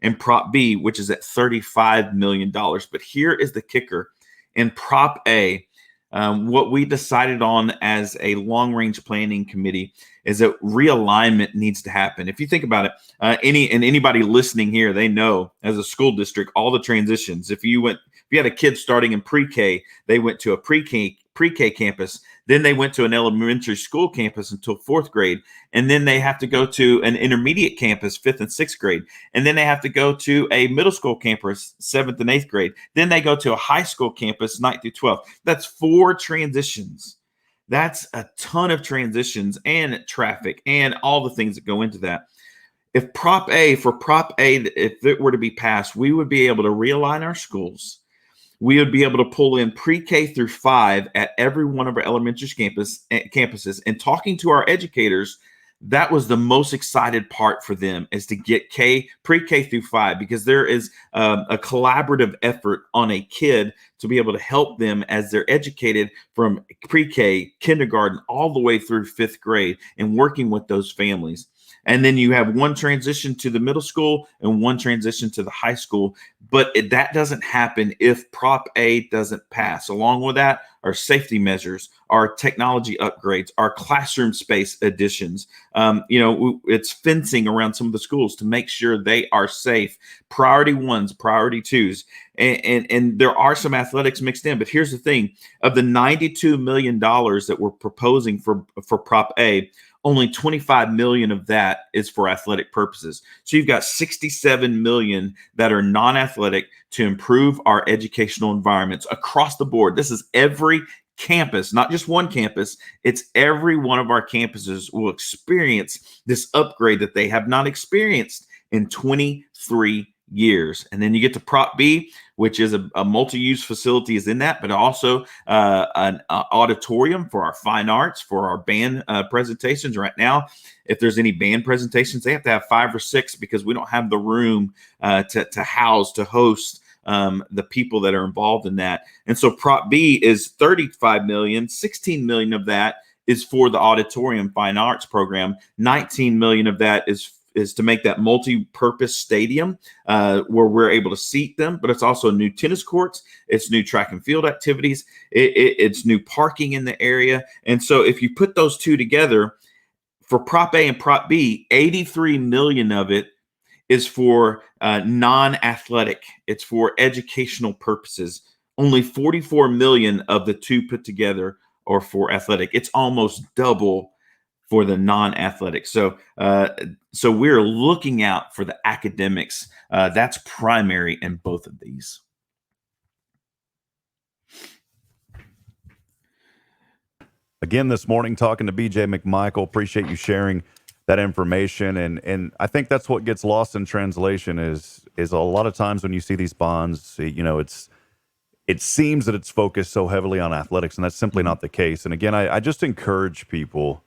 and Prop B, which is at $35 million. But here is the kicker. In Prop A, what we decided on as a long-range planning committee is that realignment needs to happen. If you think about it, anybody listening here, they know as a school district, all the transitions. If you had a kid starting in pre-K, they went to a pre-K campus. Then they went to an elementary school campus until 4th grade. And then they have to go to an intermediate campus, 5th and 6th grade. And then they have to go to a middle school campus, 7th and 8th grade. Then they go to a high school campus, 9th through 12th. That's 4 transitions. That's a ton of transitions and traffic and all the things that go into that. If Prop A, if it were to be passed, we would be able to realign our schools. We would be able to pull in pre-K through 5 at every one of our elementary campuses, and talking to our educators, that was the most excited part for them, is to get pre-K through 5, because there is a collaborative effort on a kid to be able to help them as they're educated from pre-K, kindergarten, all the way through 5th grade, and working with those families. And then you have one transition to the middle school and one transition to the high school. But that doesn't happen if Prop A doesn't pass. Along with that, our safety measures, our technology upgrades, our classroom space additions. It's fencing around some of the schools to make sure they are safe. Priority 1s, priority 2s. And there are some athletics mixed in. But here's the thing. Of the $92 million that we're proposing for Prop A, only 25 million of that is for athletic purposes. So you've got 67 million that are non-athletic to improve our educational environments across the board. This is every campus, not just one campus. It's every one of our campuses will experience this upgrade that they have not experienced in 23 years. And then you get to Prop B, which is a multi-use facility is in that, but also an auditorium for our fine arts, for our band presentations. Right now, if there's any band presentations, they have to have 5 or 6 because we don't have the room to host the people that are involved in that. And so Prop B is 35 million, 16 million of that is for the auditorium fine arts program. 19 million of that is to make that multi-purpose stadium where we're able to seat them, but it's also new tennis courts, it's new track and field activities, it's new parking in the area. And so if you put those two together, for Prop A and Prop B, 83 million of it is for non-athletic. It's for educational purposes. Only 44 million of the two put together are for athletic. It's almost double for the non-athletic. So we're looking out for the academics. That's primary in both of these. Again, this morning, talking to BJ McMichael. Appreciate you sharing that information. And I think that's what gets lost in translation is a lot of times when you see these bonds, it seems that it's focused so heavily on athletics, and that's simply not the case. And again, I just encourage people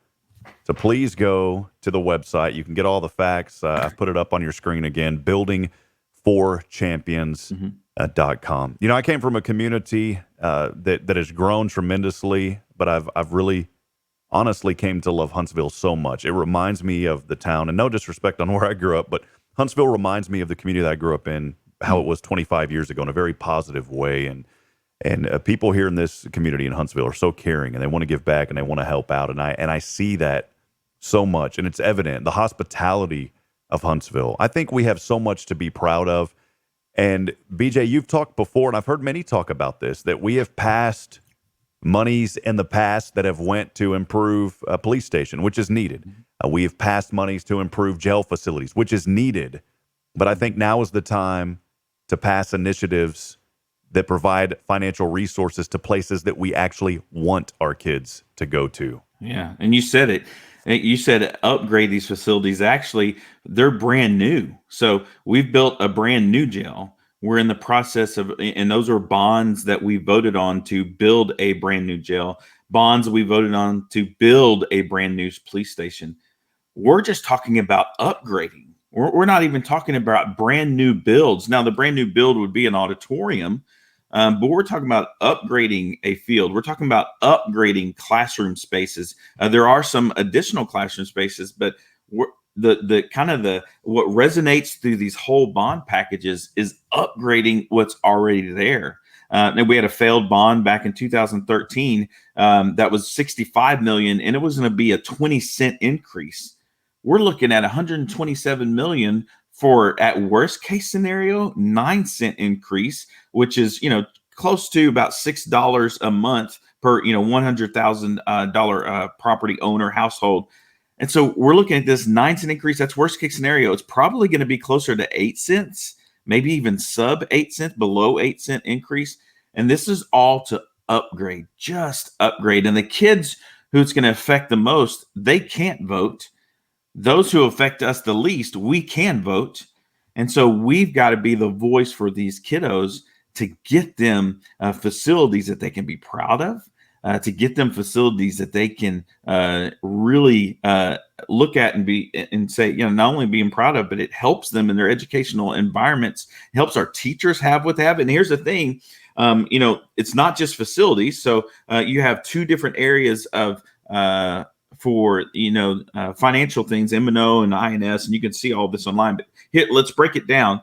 to please go to the website. You can get all the facts. I've put it up on your screen again, buildingforchampions.com. I came from a community that has grown tremendously, but I've really honestly came to love Huntsville so much. It reminds me of the town, and no disrespect on where I grew up, but Huntsville reminds me of the community that I grew up in, how it was 25 years ago in a very positive way. And people here in this community in Huntsville are so caring, and they want to give back and they want to help out. And I see that so much, and it's evident. The hospitality of Huntsville. I think we have so much to be proud of. And BJ, you've talked before, and I've heard many talk about this, that we have passed monies in the past that have went to improve a police station, which is needed. We have passed monies to improve jail facilities, which is needed. But I think now is the time to pass initiatives that provide financial resources to places that we actually want our kids to go to. Yeah, and you said it. You said upgrade these facilities. Actually, they're brand new. So we've built a brand new jail. We're in the process of, and those are bonds that we voted on to build a brand new jail, bonds we voted on to build a brand new police station. We're just talking about upgrading. We're not even talking about brand new builds. Now, the brand new build would be an auditorium, but we're talking about upgrading a field. We're talking about upgrading classroom spaces. There are some additional classroom spaces, but what resonates through these whole bond packages is upgrading what's already there. And we had a failed bond back in 2013 that was $65 million, and it was going to be a 20-cent increase. We're looking at $127 million for, at worst case scenario, 9-cent increase, which is, close to about $6 a month per, $100,000 property owner household. And so we're looking at this 9-cent increase. That's worst case scenario. It's probably going to be closer to 8 cents, maybe even sub 8 cents, below 8-cent increase. And this is all to upgrade, just upgrade. And the kids who it's going to affect the most, they can't vote. Those who affect us the least, we can vote. And so we've got to be the voice for these kiddos to get them facilities that they can be proud of, to get them facilities that they can really look at and say, you know, not only being proud of, but it helps them in their educational environments, helps our teachers have what they have. And here's the thing, you know, it's not just facilities. So you have two different areas of for, you know, financial things, M&O and INS, and you can see all this online. But here, let's break it down.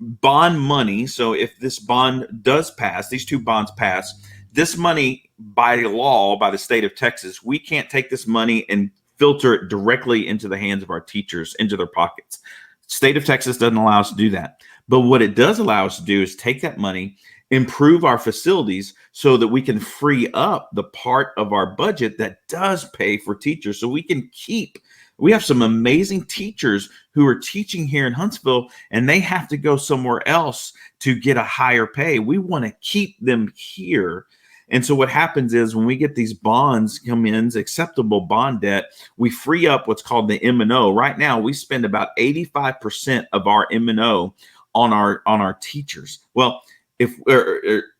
Bond money. So if this bond does pass, these two bonds pass, this money by law, by the state of Texas, we can't take this money and filter it directly into the hands of our teachers, into their pockets. State of Texas doesn't allow us to do that. But what it does allow us to do is take that money, improve our facilities so that we can free up the part of our budget that does pay for teachers. So we have some amazing teachers who are teaching here in Huntsville, and they have to go somewhere else to get a higher pay. We want to keep them here. And so what happens is when we get these bonds come in, acceptable bond debt, we free up what's called the M&O. Right now, we spend about 85% of our M&O on our teachers. Well, if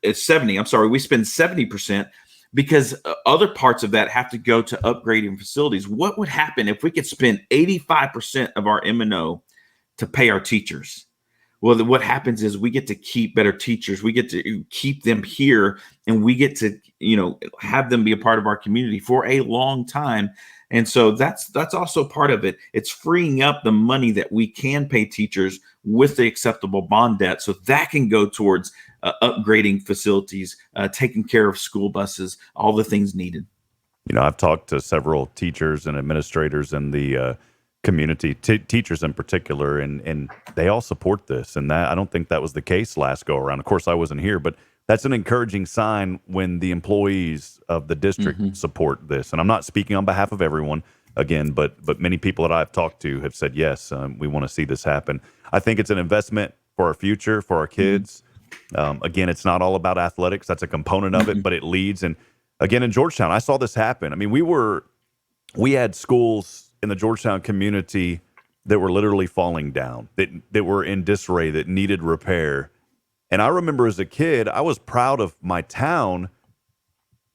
it's 70, I'm sorry, we spend 70% because other parts of that have to go to upgrading facilities. What would happen if we could spend 85% of our M&O to pay our teachers? Well, what happens is we get to keep better teachers. We get to keep them here, and we get to, you know, have them be a part of our community for a long time. And so that's also part of it. It's freeing up the money that we can pay teachers with the acceptable bond debt, so that can go towards upgrading facilities, taking care of school buses, all the things needed. You know, I've talked to several teachers and administrators in the community, teachers in particular, and they all support this. And that, I don't think that was the case last go around. Of course, I wasn't here, but that's an encouraging sign when the employees of the district support this. And I'm not speaking on behalf of everyone again, but many people that I've talked to have said, yes, we want to see this happen. I think it's an investment for our future, for our kids. Again, it's not all about athletics. That's a component of it, but it leads. And again, in Georgetown, I saw this happen. I mean, we had schools in the Georgetown community that were literally falling down, that were in disarray, that needed repair. And I remember as a kid, I was proud of my town.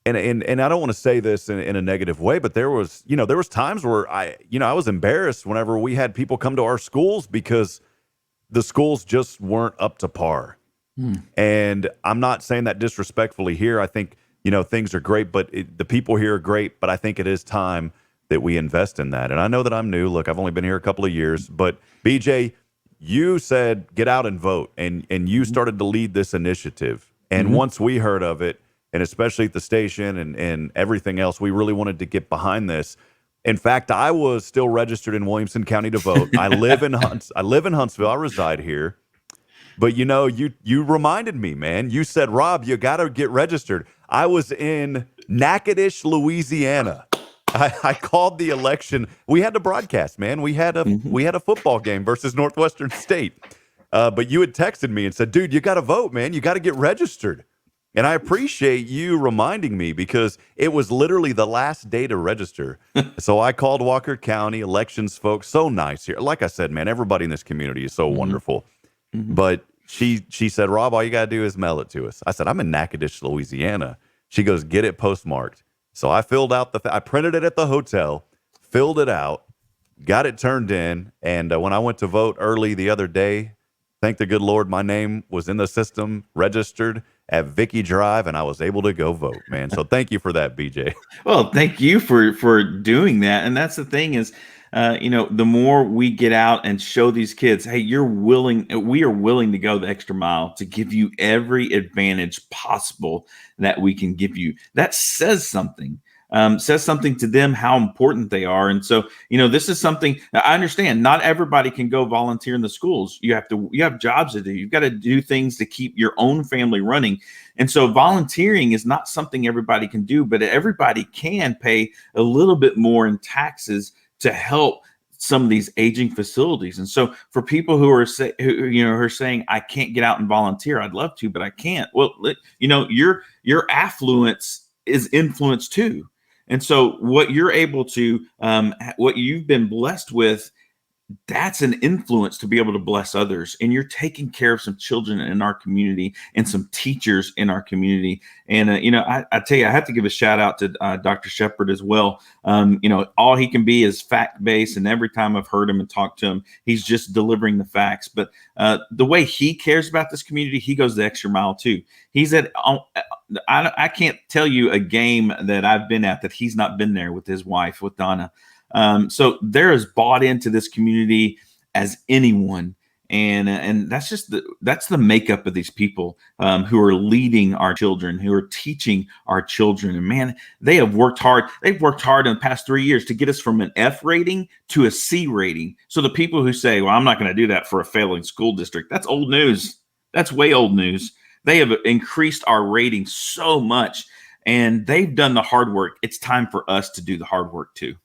And I don't want to say this in a negative way, but there was times where I was embarrassed whenever we had people come to our schools because the schools just weren't up to par. And I'm not saying that disrespectfully here. I think, things are great, but the people here are great, but I think it is time that we invest in that. And I know that I'm new. Look, I've only been here a couple of years, but BJ, you said get out and vote, and you started to lead this initiative. And once we heard of it, and especially at the station and everything else, we really wanted to get behind this. In fact, I was still registered in Williamson County to vote. I live in Huntsville. I reside here. But you reminded me, man. You said, Rob, you got to get registered. I was in Natchitoches, Louisiana. I called the election. We had to broadcast, man. We had a football game versus Northwestern State. But you had texted me and said, dude, you got to vote, man. You got to get registered. And I appreciate you reminding me because it was literally the last day to register. So I called Walker County elections folks. So nice here. Like I said, man, everybody in this community is so wonderful. But she said, Rob, all you got to do is mail it to us. I said, I'm in Natchitoches, Louisiana. She goes, get it postmarked. So I filled out I printed it at the hotel, filled it out, got it turned in. And when I went to vote early the other day, thank the good Lord, my name was in the system, registered at Vicky Drive, and I was able to go vote, man. So thank you for that, BJ. Well, thank you for doing that. And that's the thing is, the more we get out and show these kids, hey, we are willing to go the extra mile to give you every advantage possible that we can give you. That says something to them, how important they are. And so, this is something I understand. Not everybody can go volunteer in the schools. You have jobs to do. You've got to do things to keep your own family running. And so volunteering is not something everybody can do, but everybody can pay a little bit more in taxes to help some of these aging facilities. And so for people who are saying, I can't get out and volunteer, I'd love to, but I can't. Well, your affluence is influence too. And so what you're able to, what you've been blessed with that's an influence to be able to bless others. And you're taking care of some children in our community and some teachers in our community. And, I tell you, I have to give a shout out to Dr. Shepard as well. All he can be is fact based. And every time I've heard him and talked to him, he's just delivering the facts. But the way he cares about this community, he goes the extra mile too. He's I can't tell you a game that I've been at that he's not been there with his wife, with Donna. So they're as bought into this community as anyone. And that's that's the makeup of these people who are leading our children, who are teaching our children. And man, they have worked hard. They've worked hard in the past 3 years to get us from an F rating to a C rating. So the people who say, well, I'm not going to do that for a failing school district, that's old news. That's way old news. They have increased our rating so much, and they've done the hard work. It's time for us to do the hard work too.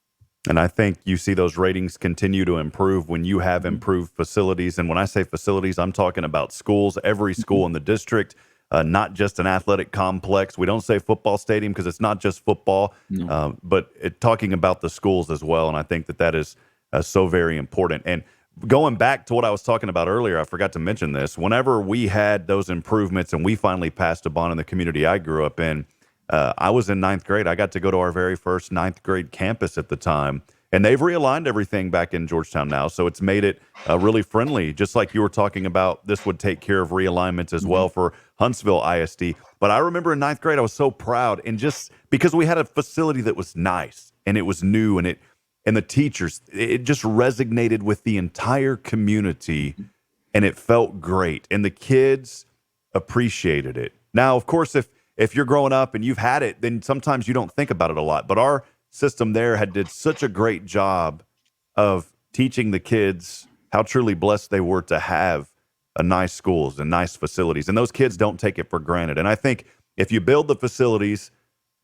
And I think you see those ratings continue to improve when you have improved facilities. And when I say facilities, I'm talking about schools, every school in the district, not just an athletic complex. We don't say football stadium because it's not just football, but talking about the schools as well. And I think that is so very important. And going back to what I was talking about earlier, I forgot to mention this. Whenever we had those improvements and we finally passed a bond in the community I grew up in, I was in ninth grade. I got to go to our very first ninth grade campus at the time, and they've realigned everything back in Georgetown now. So it's made it really friendly, just like you were talking about. This would take care of realignments as well for Huntsville ISD. But I remember in ninth grade, I was so proud, and just because we had a facility that was nice and it was new, and the teachers, it just resonated with the entire community, and it felt great. And the kids appreciated it. Now, of course, if you're growing up and you've had it, then sometimes you don't think about it a lot. But our system there did such a great job of teaching the kids how truly blessed they were to have a nice schools and nice facilities. And those kids don't take it for granted. And I think if you build the facilities,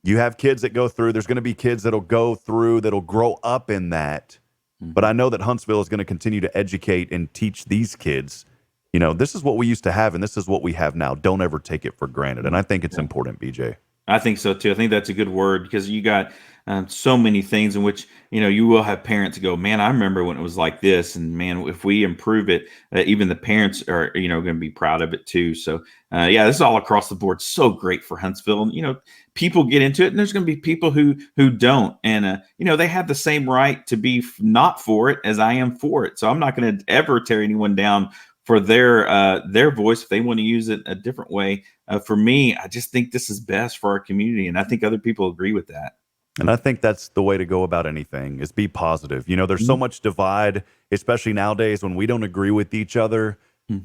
you have kids that go through, there's going to be kids that'll go through, that'll grow up in that. But I know that Huntsville is going to continue to educate and teach these kids, this is what we used to have, and this is what we have now. Don't ever take it for granted. And I think it's important, BJ. I think so too. I think that's a good word, because you got so many things in which, you will have parents go, man, I remember when it was like this. And man, if we improve it, even the parents are, going to be proud of it too. So this is all across the board. So great for Huntsville. And, people get into it, and there's going to be people who don't. And, they have the same right to be not for it as I am for it. So I'm not going to ever tear anyone down for their voice if they want to use it a different way. For me, I just think this is best for our community, and I think other people agree with that. And I think that's the way to go about anything, is be positive. There's so much divide, especially nowadays when we don't agree with each other.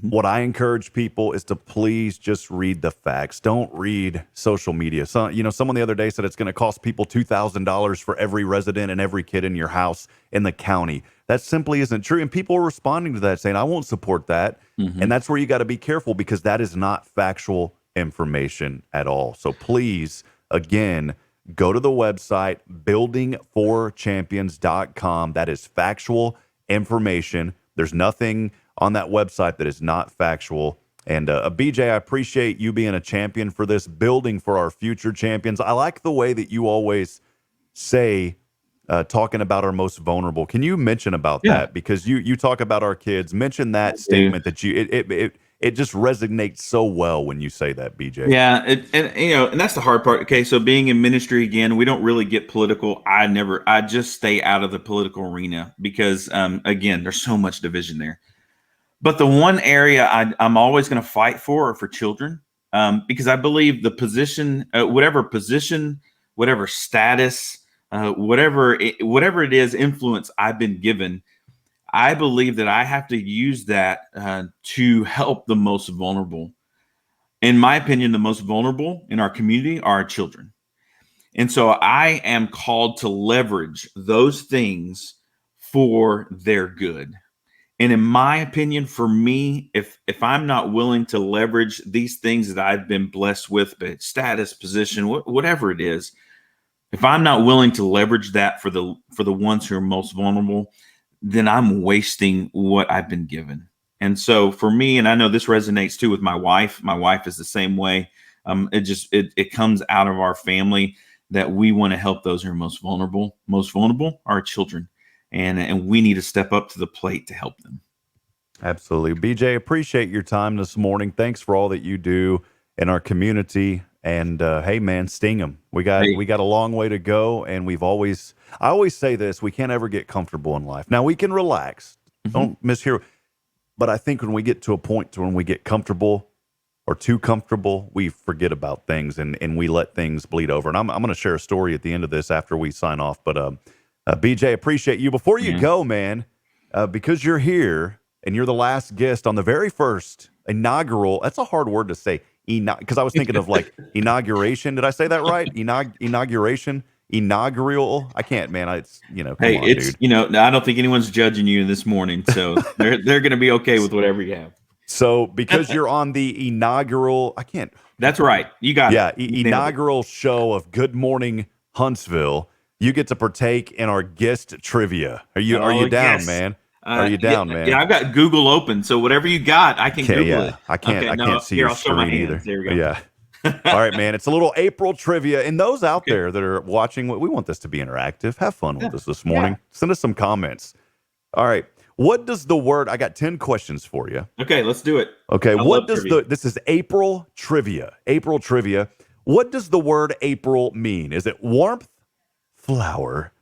What I encourage people is to please just read the facts. Don't read social media. So, someone the other day said it's going to cost people $2,000 for every resident and every kid in your house in the county. That simply isn't true. And people are responding to that saying, I won't support that. And that's where you got to be careful, because that is not factual information at all. So please, again, go to the website, buildingforchampions.com. That is factual information. There's nothing on that website that is not factual. And BJ, I appreciate you being a champion for this, building for our future champions. I like the way that you always say, talking about our most vulnerable. Can you mention about that? Because you talk about our kids. Mention that statement that it just resonates so well when you say that, BJ. Yeah, and that's the hard part. Okay, so being in ministry, again, we don't really get political. I just stay out of the political arena, because again, there's so much division there. But the one area I'm always going to fight for are for children, because I believe the position, whatever status, whatever it is, influence I've been given, I believe that I have to use that to help the most vulnerable. In my opinion, the most vulnerable in our community are our children. And so I am called to leverage those things for their good. And in my opinion, for me, if I'm not willing to leverage these things that I've been blessed with, but status, position, whatever it is, if I'm not willing to leverage that for the ones who are most vulnerable, then I'm wasting what I've been given. And so for me, and I know this resonates too with my wife. My wife is the same way. It comes out of our family that we want to help those who are most vulnerable. Most vulnerable are our children. and we need to step up to the plate to help them. Absolutely. BJ, appreciate your time this morning. Thanks for all that you do in our community. And hey, man, sting them. We got a long way to go. And I always say this, we can't ever get comfortable in life. Now, we can relax. Don't mishear. But I think when we get to a point to when we get comfortable or too comfortable, we forget about things and we let things bleed over. And I'm going to share a story at the end of this after we sign off. But BJ, appreciate you. Before you go, man, because you're here, and you're the last guest on the very first inaugural. That's a hard word to say. Because I was thinking of like inauguration. Did I say that right? Inauguration, inaugural. I can't, man. It's come on, dude. I don't think anyone's judging you this morning, so they're going to be okay with whatever you have. So because you're on the inaugural, I can't. That's right. You got it. Yeah, inaugural show of Good Morning Huntsville. You get to partake in our guest trivia. Are you down, yes. Man? Are you down, man? Yeah, I've got Google open, so whatever you got, I can Google it. I can't see your screen either. There we go. Yeah. All right, man. It's a little April trivia. And those out there that are watching, we want this to be interactive. Have fun with us this morning. Send us some comments. All right. What does the word? I got 10 questions for you. Okay, let's do it. Okay. This is April trivia. April trivia. What does the word April mean? Is it warmth, flower,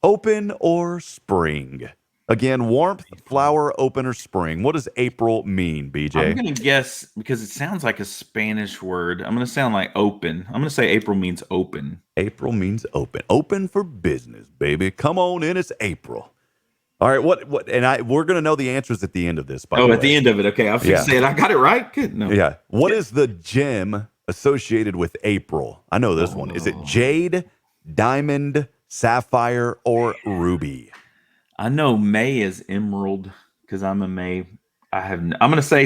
open, or spring? Again, warmth, flower, open, or spring. What does April mean, BJ? I'm going to guess, because it sounds like a Spanish word. I'm going to sound like open. I'm going to say April means open. April means open. Open for business, baby. Come on in. It's April. All right. What? We're going to know the answers at the end of this. By the way. At the end of it. Okay. I was going to say it. I got it right. Good. No. Yeah. What is the gem associated with April? I know this one. Is it jade, diamond, sapphire, or ruby? I know May is emerald because I'm a May. I'm going to say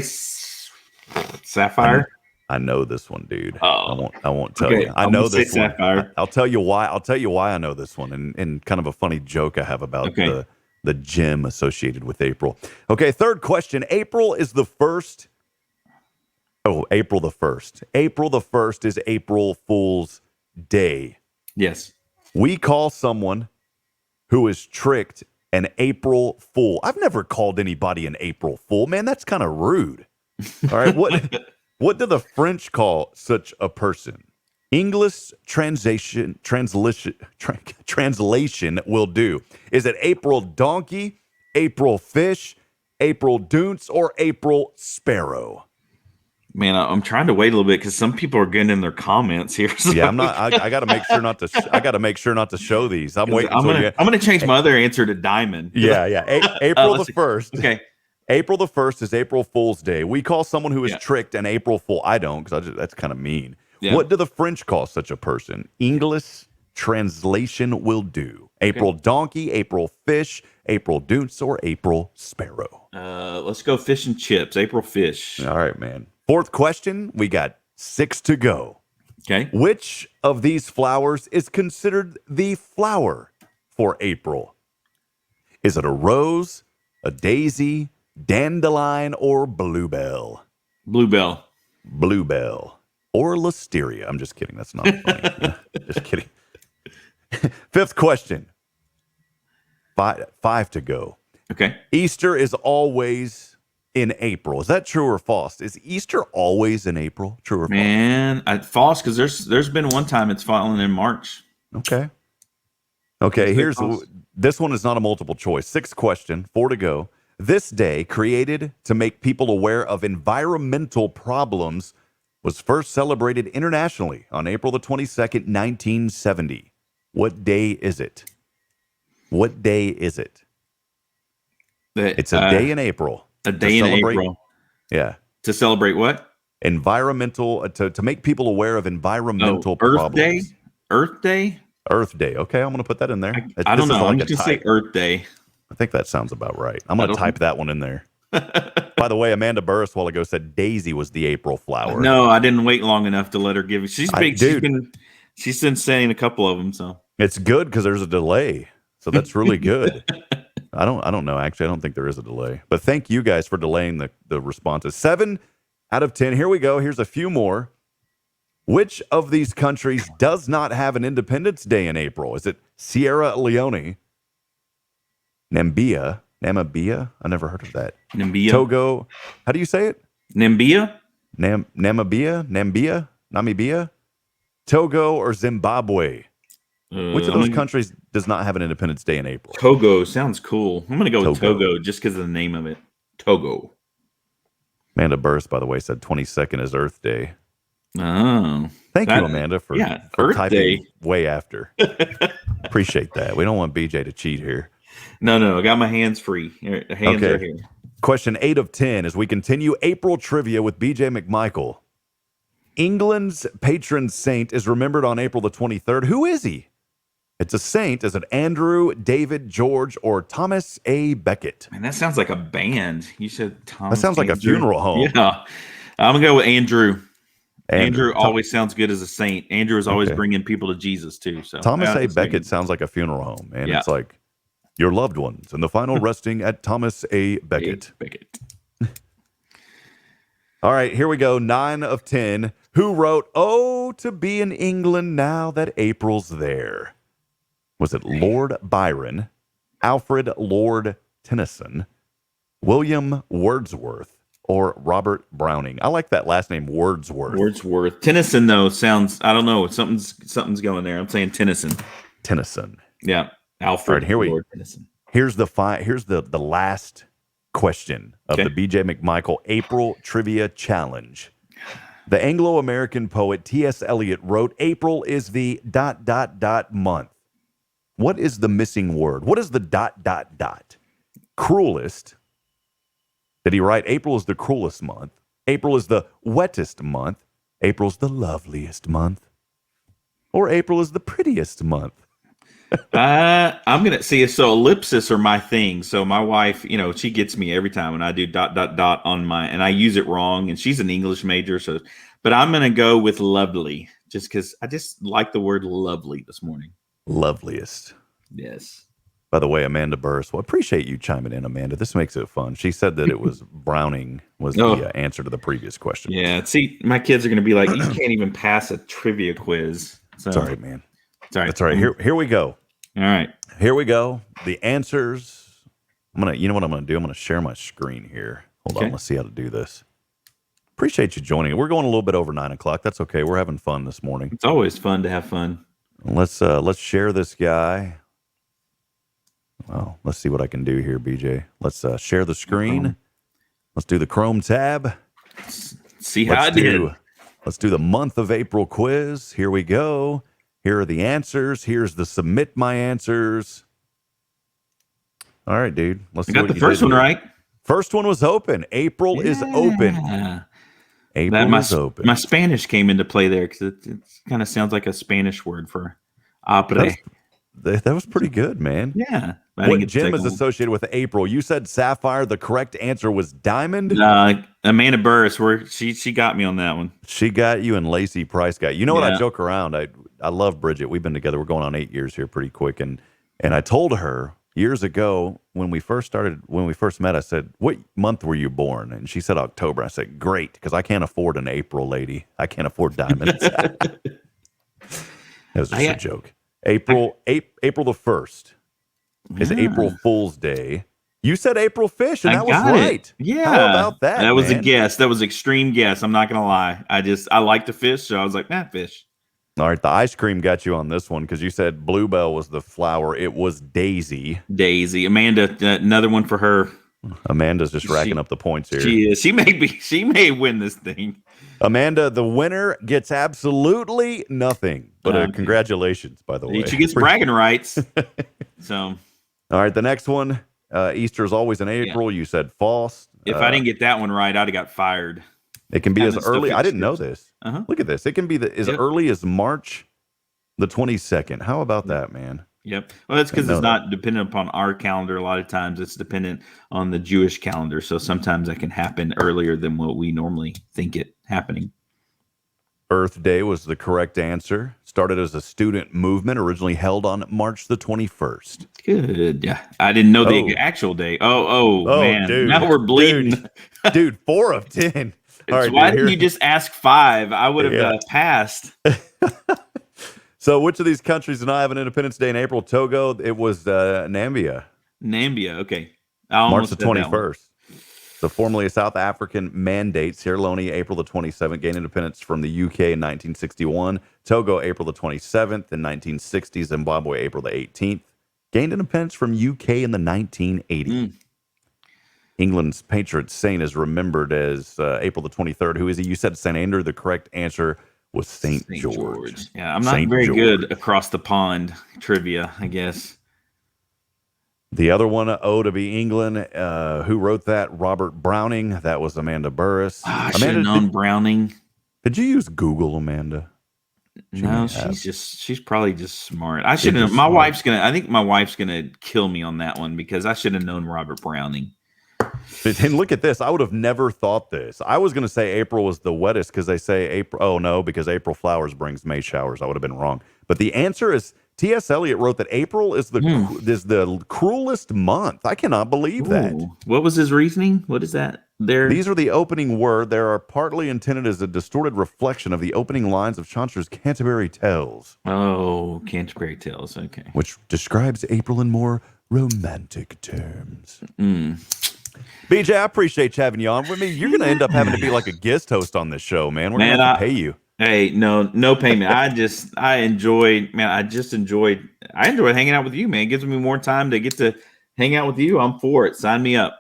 sapphire. I know this one, dude. Oh. I won't tell you. I know this one. Sapphire. I'll tell you why. I'll tell you why I know this one, and kind of a funny joke I have about the gem associated with April. Okay, third question. April the 1st. April the 1st is April Fool's Day. Yes. We call someone who is tricked an April Fool. I've never called anybody an April Fool. Man, that's kind of rude. All right. What do the French call such a person? English translation will do. Is it April donkey, April fish, April dunce, or April sparrow? Man, I'm trying to wait a little bit because some people are getting in their comments here. So. Yeah, I'm not. I got to make sure not to. I got to make sure not to show these. I'm waiting. I'm gonna change my other answer to diamond. Yeah. April the 1st. Okay. April the 1st is April Fool's Day. We call someone who is tricked an April Fool. I don't, because that's kind of mean. Yeah. What do the French call such a person? English translation will do. April donkey, April fish, April dunce, or April sparrow. Let's go fish and chips. April fish. All right, man. Fourth question. We got 6 to go. Okay. Which of these flowers is considered the flower for April? Is it a rose, a daisy, dandelion, or bluebell? Bluebell. Bluebell. Or listeria. I'm just kidding. That's not funny. Just kidding. Fifth question. 5 to go. Okay. Easter is always in April. Is that true or false? Is Easter always in April? True or false? Man, false, because there's been one time it's fallen in March. Okay. This one is not a multiple choice. 6th question, 4 to go. This day, created to make people aware of environmental problems, was first celebrated internationally on April the 22nd, 1970. What day is it? What day is it? It's a day in April. A day in April. Yeah. To celebrate what? Environmental, to make people aware of environmental problems. Earth Day? Earth Day. Okay, I'm going to put that in there. I don't know. I'm just going to say Earth Day. I think that sounds about right. I'm going to type that one in there. By the way, Amanda Burris a while ago said Daisy was the April flower. No, I didn't wait long enough to let her give it. She's been saying a couple of them. So it's good because there's a delay. So that's really good. I don't know. Actually, I don't think there is a delay. But thank you guys for delaying the responses. 7 out of 10. Here we go. Here's a few more. Which of these countries does not have an Independence Day in April? Is it Sierra Leone, Namibia. I never heard of that. Namibia. Togo. How do you say it? Namibia. Namibia. Togo or Zimbabwe. Which of those countries does not have an Independence Day in April? Togo sounds cool. I'm going to go with Togo. Togo just because of the name of it. Togo. Amanda Burst, by the way, said 22nd is Earth Day. Oh. Thank you, Amanda, for Earth typing Day. way after. Appreciate that. We don't want BJ to cheat here. No. I got my hands free. Hands are here. Question 8 of 10 as we continue April trivia with BJ McMichael. England's patron saint is remembered on April the 23rd. Who is he? It's a saint. Is it Andrew, David, George, or Thomas A. Becket? Man, that sounds like a band. You said Thomas. That sounds like Andrew. a funeral home. Yeah. I'm going to go with Andrew. Andrew always sounds good as a saint. Andrew is always bringing people to Jesus, too. So Thomas A. Becket sounds like a funeral home, man. Yeah. It's like your loved ones and the final resting at Thomas A. Becket. All right, here we go. 9 of 10. Who wrote, "Oh, to be in England now that April's there"? Was it Lord Byron, Alfred Lord Tennyson, William Wordsworth, or Robert Browning? I like that last name, Wordsworth. Tennyson, though, sounds, I don't know. Something's going there. I'm saying Tennyson. Yeah. Alfred Lord Tennyson. Here's the last question of the BJ McMichael April Trivia Challenge. The Anglo-American poet T.S. Eliot wrote, "April is the ... month." What is the missing word? What is the ... Cruelest. Did he write April is the cruelest month? April is the wettest month? April's the loveliest month? Or April is the prettiest month? I'm going to see. So ellipsis are my thing. So my wife, she gets me every time when I do ... on my, and I use it wrong. And she's an English major. But I'm going to go with lovely just because I just like the word lovely this morning. Loveliest. Yes. By the way, Amanda Burst, well, appreciate you chiming in, Amanda. This makes it fun. She said that it was Browning was the answer to the previous question. Yeah. See, my kids are going to be like, you can't even pass a trivia quiz. So. It's all right, man. It's all right. That's all right. Here we go. All right. Here we go. The answers. You know what I'm going to do? I'm going to share my screen here. Hold on. Let's see how to do this. Appreciate you joining. We're going a little bit over 9 o'clock. That's okay. We're having fun this morning. It's always fun to have fun. Let's share this guy. Well, let's see what I can do here, BJ. Let's share the screen. Let's do the Chrome tab. See how I did. Let's do the month of April quiz. Here we go. Here are the answers. Here's the submit my answers. All right, dude. Let's see. I got the first one right. First one was open. April is open. April is open. My Spanish came into play there because it kind of sounds like a Spanish word for apre. That was pretty good, man. Yeah. What gem is associated with April? You said sapphire. The correct answer was diamond. Amanda Burris, she got me on that one. She got you, and Lacey Price got you. You know what? I joke around. I love Bridget. We've been together. We're going on 8 years here pretty quick. And I told her years ago when we first met, I said, "What month were you born?" And she said October. I said, "Great, because I can't afford an April lady. I can't afford diamonds." That was just a joke. April the 1st is April Fool's Day. You said April Fish, and that was right. Yeah. How about that? That was a guess. That was extreme guess. I'm not going to lie. I like to fish, so I was like, fish. All right, the ice cream got you on this one because you said bluebell was the flower. It was daisy. Amanda, another one for her. Amanda's just racking up the points here. She is. She may win this thing. Amanda, the winner, gets absolutely nothing. But congratulations, by the way. She gets bragging rights. So, all right, the next one. Easter is always in April. You said false. If I didn't get that one right, I'd have got fired. It can be as early. I didn't know this. Look at this. It can be as early as March the 22nd. How about that, man? Yep. Well, that's because it's not dependent upon our calendar. A lot of times it's dependent on the Jewish calendar. So sometimes that can happen earlier than what we normally think it happening. Earth Day was the correct answer. Started as a student movement, originally held on March the 21st. Good. Yeah. I didn't know the actual day. Oh, man. Dude, now we're bleeding. Dude, 4 of 10. All right, why didn't you just ask 5? I would have passed. So which of these countries did not have an Independence Day in April? Togo, it was Namibia. Nambia. Okay. I March almost the said that one. 21st. So formerly a South African mandate. Sierra Leone, April the 27th, gained independence from the UK in 1961. Togo, April the 27th in 1960. Zimbabwe, April the 18th. Gained independence from UK in the 1980s. England's patron saint is remembered as April the 23rd. Who is he? You said St. Andrew. The correct answer was St. George. Yeah, I'm not St. very George. good across the pond trivia, I guess. The other one, O to be England. Who wrote that? Robert Browning. That was Amanda Burris. I should have known Browning. Did you use Google, Amanda? No, she's probably just smart. I should have. I think my wife's gonna kill me on that one because I should have known Robert Browning. And look at this. I would have never thought this. I was going to say April was the wettest because they say April. Oh, no, because April flowers brings May showers. I would have been wrong. But the answer is T.S. Eliot wrote that April is the cruelest month. I cannot believe that. What was his reasoning? What is that? These are the opening word. They are partly intended as a distorted reflection of the opening lines of Chaucer's Canterbury Tales. Oh, Canterbury Tales. Okay. Which describes April in more romantic terms. BJ, I appreciate you having you on. I mean, you're going to end up having to be like a guest host on this show, man. We're going to have to pay you. Hey, no payment. I enjoyed hanging out with you, man. It gives me more time to get to hang out with you. I'm for it. Sign me up.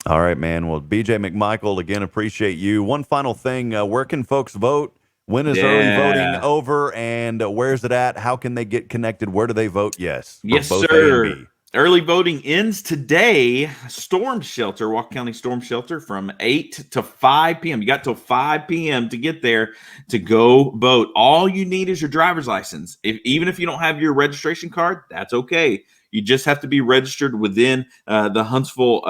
All right, man. Well, BJ McMichael, again, appreciate you. One final thing. Where can folks vote? When is early voting over? And where's it at? How can they get connected? Where do they vote? Yes, both sir. A and B. Early voting ends today. Storm Shelter, Walker County Storm Shelter, from 8 to 5 p.m. You got till 5 p.m. to get there to go vote. All you need is your driver's license. Even if you don't have your registration card, that's okay. You just have to be registered within the Huntsville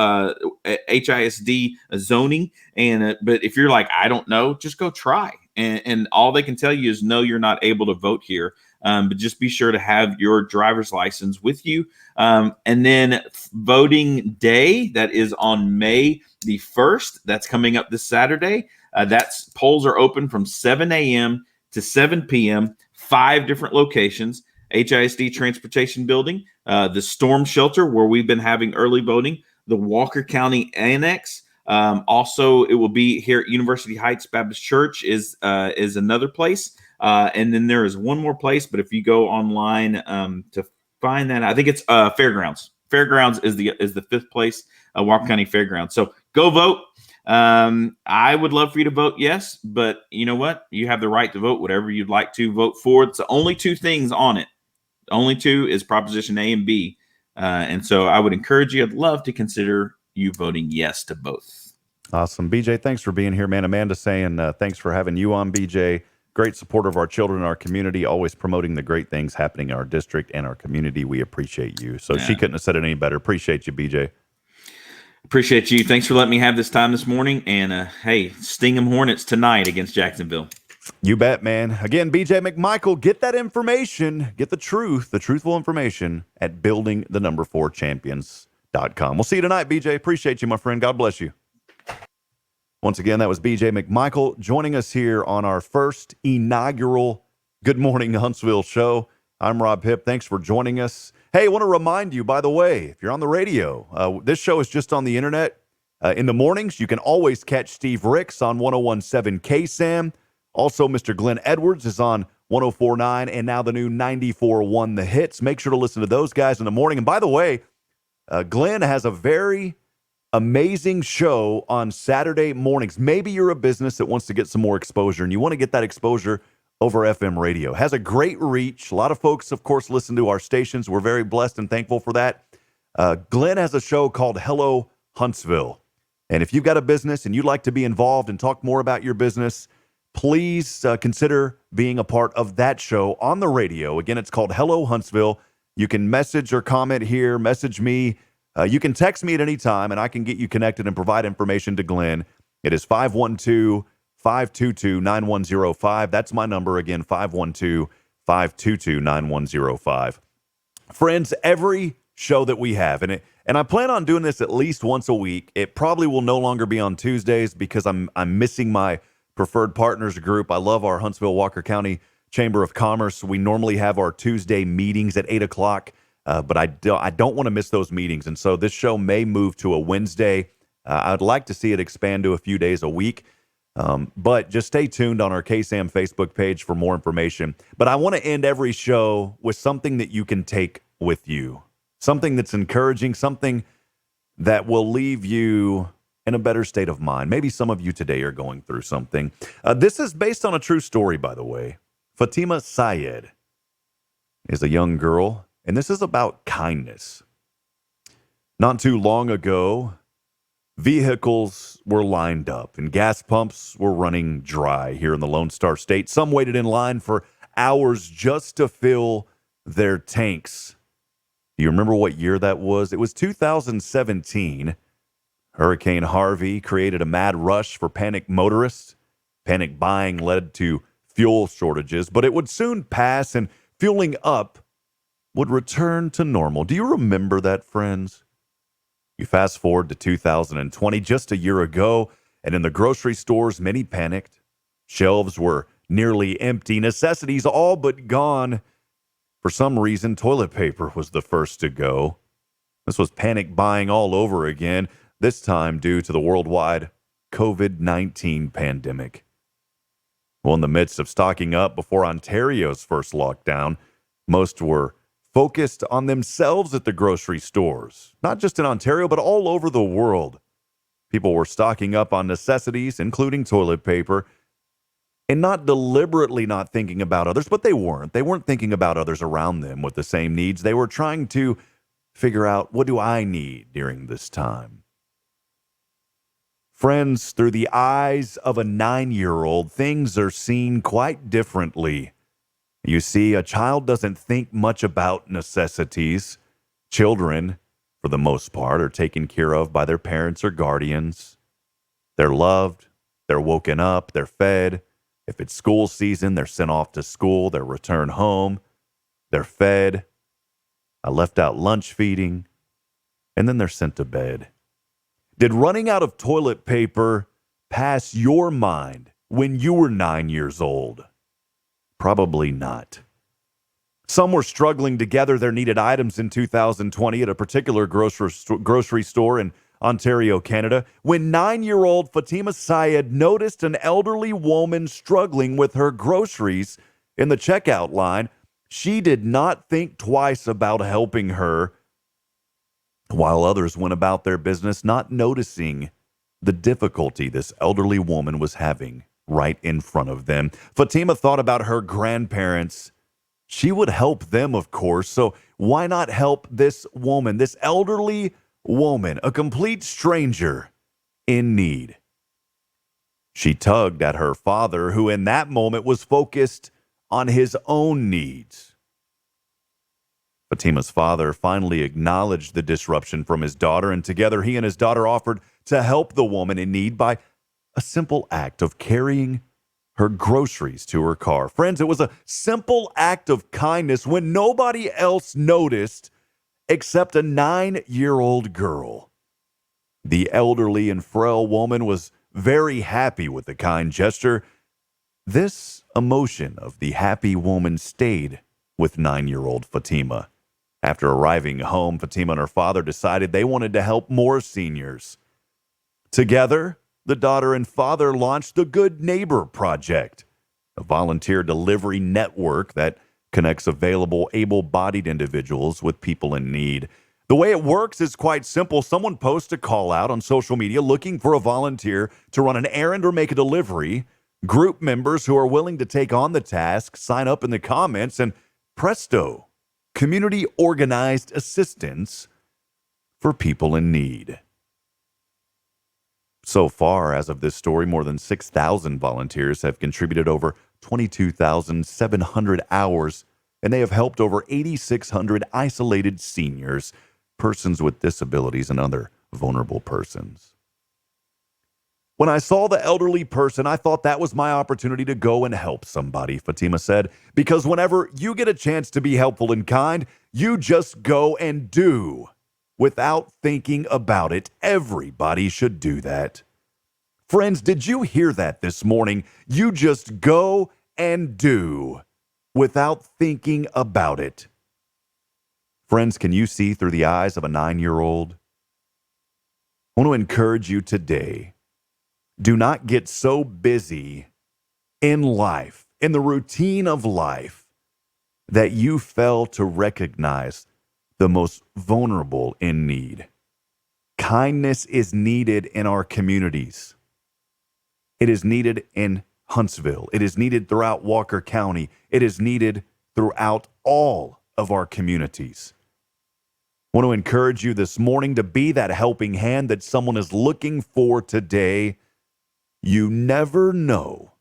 HISD zoning. But if you're like, I don't know, just go try. And all they can tell you is, no, you're not able to vote here. But just be sure to have your driver's license with you. And then voting day, that is on May the 1st. That's coming up this Saturday. Polls are open from 7 a.m. to 7 p.m., 5 different locations: HISD Transportation Building, the Storm Shelter, where we've been having early voting, the Walker County Annex. Also, it will be here at University Heights Baptist Church is another place. And then there is one more place, but if you go online to find that, I think it's Fairgrounds. Fairgrounds is the 5th place, Walker County Fairgrounds. So go vote. I would love for you to vote yes, but you know what? You have the right to vote whatever you'd like to vote for. It's only 2 things on it. The only 2 is Proposition A and B. And so I would encourage you. I'd love to consider you voting yes to both. Awesome. BJ, thanks for being here, man. Amanda saying thanks for having you on, BJ. Great supporter of our children and our community, always promoting the great things happening in our district and our community. We appreciate you. So she couldn't have said it any better. Appreciate you, BJ. Appreciate you. Thanks for letting me have this time this morning. And hey, sting 'em Hornets tonight against Jacksonville. You bet, man. Again, BJ McMichael, get that information, get the truthful information at buildingthe4champions.com. We'll see you tonight, BJ. Appreciate you, my friend. God bless you. Once again, that was BJ McMichael joining us here on our first inaugural Good Morning Huntsville show. I'm Rob Hipp. Thanks for joining us. Hey, I want to remind you, by the way, if you're on the radio, this show is just on the internet. In the mornings, you can always catch Steve Ricks on 101.7 KSAM. Also, Mr. Glenn Edwards is on 104.9 and now the new 94.1 The Hits. Make sure to listen to those guys in the morning. And by the way, Glenn has a very amazing show on Saturday mornings. Maybe you're a business that wants to get some more exposure and you want to get that exposure over FM radio. Has a great reach. A lot of folks, of course, listen to our stations. We're very blessed and thankful for that. Glenn has a show called Hello Huntsville. And if you've got a business and you'd like to be involved and talk more about your business, please consider being a part of that show on the radio. Again, it's called Hello Huntsville. You can message or comment here, message me. You can text me at any time, and I can get you connected and provide information to Glenn. It is 512-522-9105. That's my number again, 512-522-9105. Friends, every show that we have, and I plan on doing this at least once a week. It probably will no longer be on Tuesdays because I'm missing my preferred partners group. I love our Huntsville Walker County Chamber of Commerce. We normally have our Tuesday meetings at 8 o'clock. but I don't want to miss those meetings. And so this show may move to a Wednesday. I'd like to see it expand to a few days a week. But just stay tuned on our KSAM Facebook page for more information. But I want to end every show with something that you can take with you, something that's encouraging, something that will leave you in a better state of mind. Maybe some of you today are going through something. This is based on a true story, by the way. Fatima Syed is a young girl, and this is about kindness. Not too long ago, vehicles were lined up and gas pumps were running dry here in the Lone Star State. Some waited in line for hours just to fill their tanks. Do you remember what year that was? It was 2017. Hurricane Harvey created a mad rush for panicked motorists. Panic buying led to fuel shortages, but it would soon pass and fueling up would return to normal. Do you remember that, friends? You fast forward to 2020, just a year ago, and in the grocery stores, many panicked. Shelves were nearly empty, necessities all but gone. For some reason, toilet paper was the first to go. This was panic buying all over again, this time due to the worldwide COVID-19 pandemic. Well, in the midst of stocking up before Ontario's first lockdown, most were focused on themselves at the grocery stores, not just in Ontario, but all over the world. People were stocking up on necessities, including toilet paper, and not deliberately not thinking about others, but they weren't. They weren't thinking about others around them with the same needs. They were trying to figure out, what do I need during this time? Friends, through the eyes of a 9-year-old, things are seen quite differently. You see, a child doesn't think much about necessities. Children, for the most part, are taken care of by their parents or guardians. They're loved, they're woken up, they're fed. If it's school season, they're sent off to school, they're returned home, they're fed. I left out lunch feeding, and then they're sent to bed. Did running out of toilet paper pass your mind when you were 9 years old? Probably not. Some were struggling to gather their needed items in 2020 at a particular grocery store in Ontario, Canada, when 9-year-old Fatima Syed noticed an elderly woman struggling with her groceries in the checkout line. She did not think twice about helping her, while others went about their business not noticing the difficulty this elderly woman was having right in front of them. Fatima thought about her grandparents. She would help them, of course, so why not help this woman, this elderly woman, a complete stranger in need? She tugged at her father, who in that moment was focused on his own needs. Fatima's father finally acknowledged the disruption from his daughter, and together he and his daughter offered to help the woman in need by a simple act of carrying her groceries to her car. Friends, it was a simple act of kindness when nobody else noticed except a 9-year-old girl. The elderly and frail woman was very happy with the kind gesture. This emotion of the happy woman stayed with 9-year-old Fatima. After arriving home, Fatima and her father decided they wanted to help more seniors. Together, the daughter and father launched the Good Neighbor Project, a volunteer delivery network that connects available able-bodied individuals with people in need. The way it works is quite simple. Someone posts a call out on social media looking for a volunteer to run an errand or make a delivery. Group members who are willing to take on the task sign up in the comments, and presto, community organized assistance for people in need. So far, as of this story, more than 6,000 volunteers have contributed over 22,700 hours, and they have helped over 8,600 isolated seniors, persons with disabilities, and other vulnerable persons. When I saw the elderly person, I thought that was my opportunity to go and help somebody, Fatima said, because whenever you get a chance to be helpful and kind, you just go and do. Without thinking about it. Everybody should do that. Friends, did you hear that this morning? You just go and do without thinking about it. Friends, can you see through the eyes of a 9-year-old? I want to encourage you today. Do not get so busy in life, in the routine of life, that you fail to recognize the most vulnerable in need. Kindness is needed in our communities. It is needed in Huntsville. It is needed throughout Walker County. It is needed throughout all of our communities. I want to encourage you this morning to be that helping hand that someone is looking for today. You never know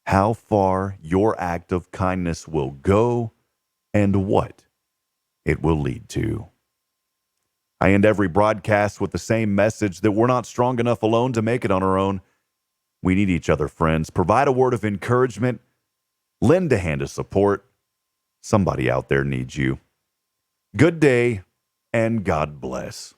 how far your act of kindness will go and what it will lead to. I end every broadcast with the same message that we're not strong enough alone to make it on our own. We need each other, friends. Provide a word of encouragement. Lend a hand of support. Somebody out there needs you. Good day, and God bless.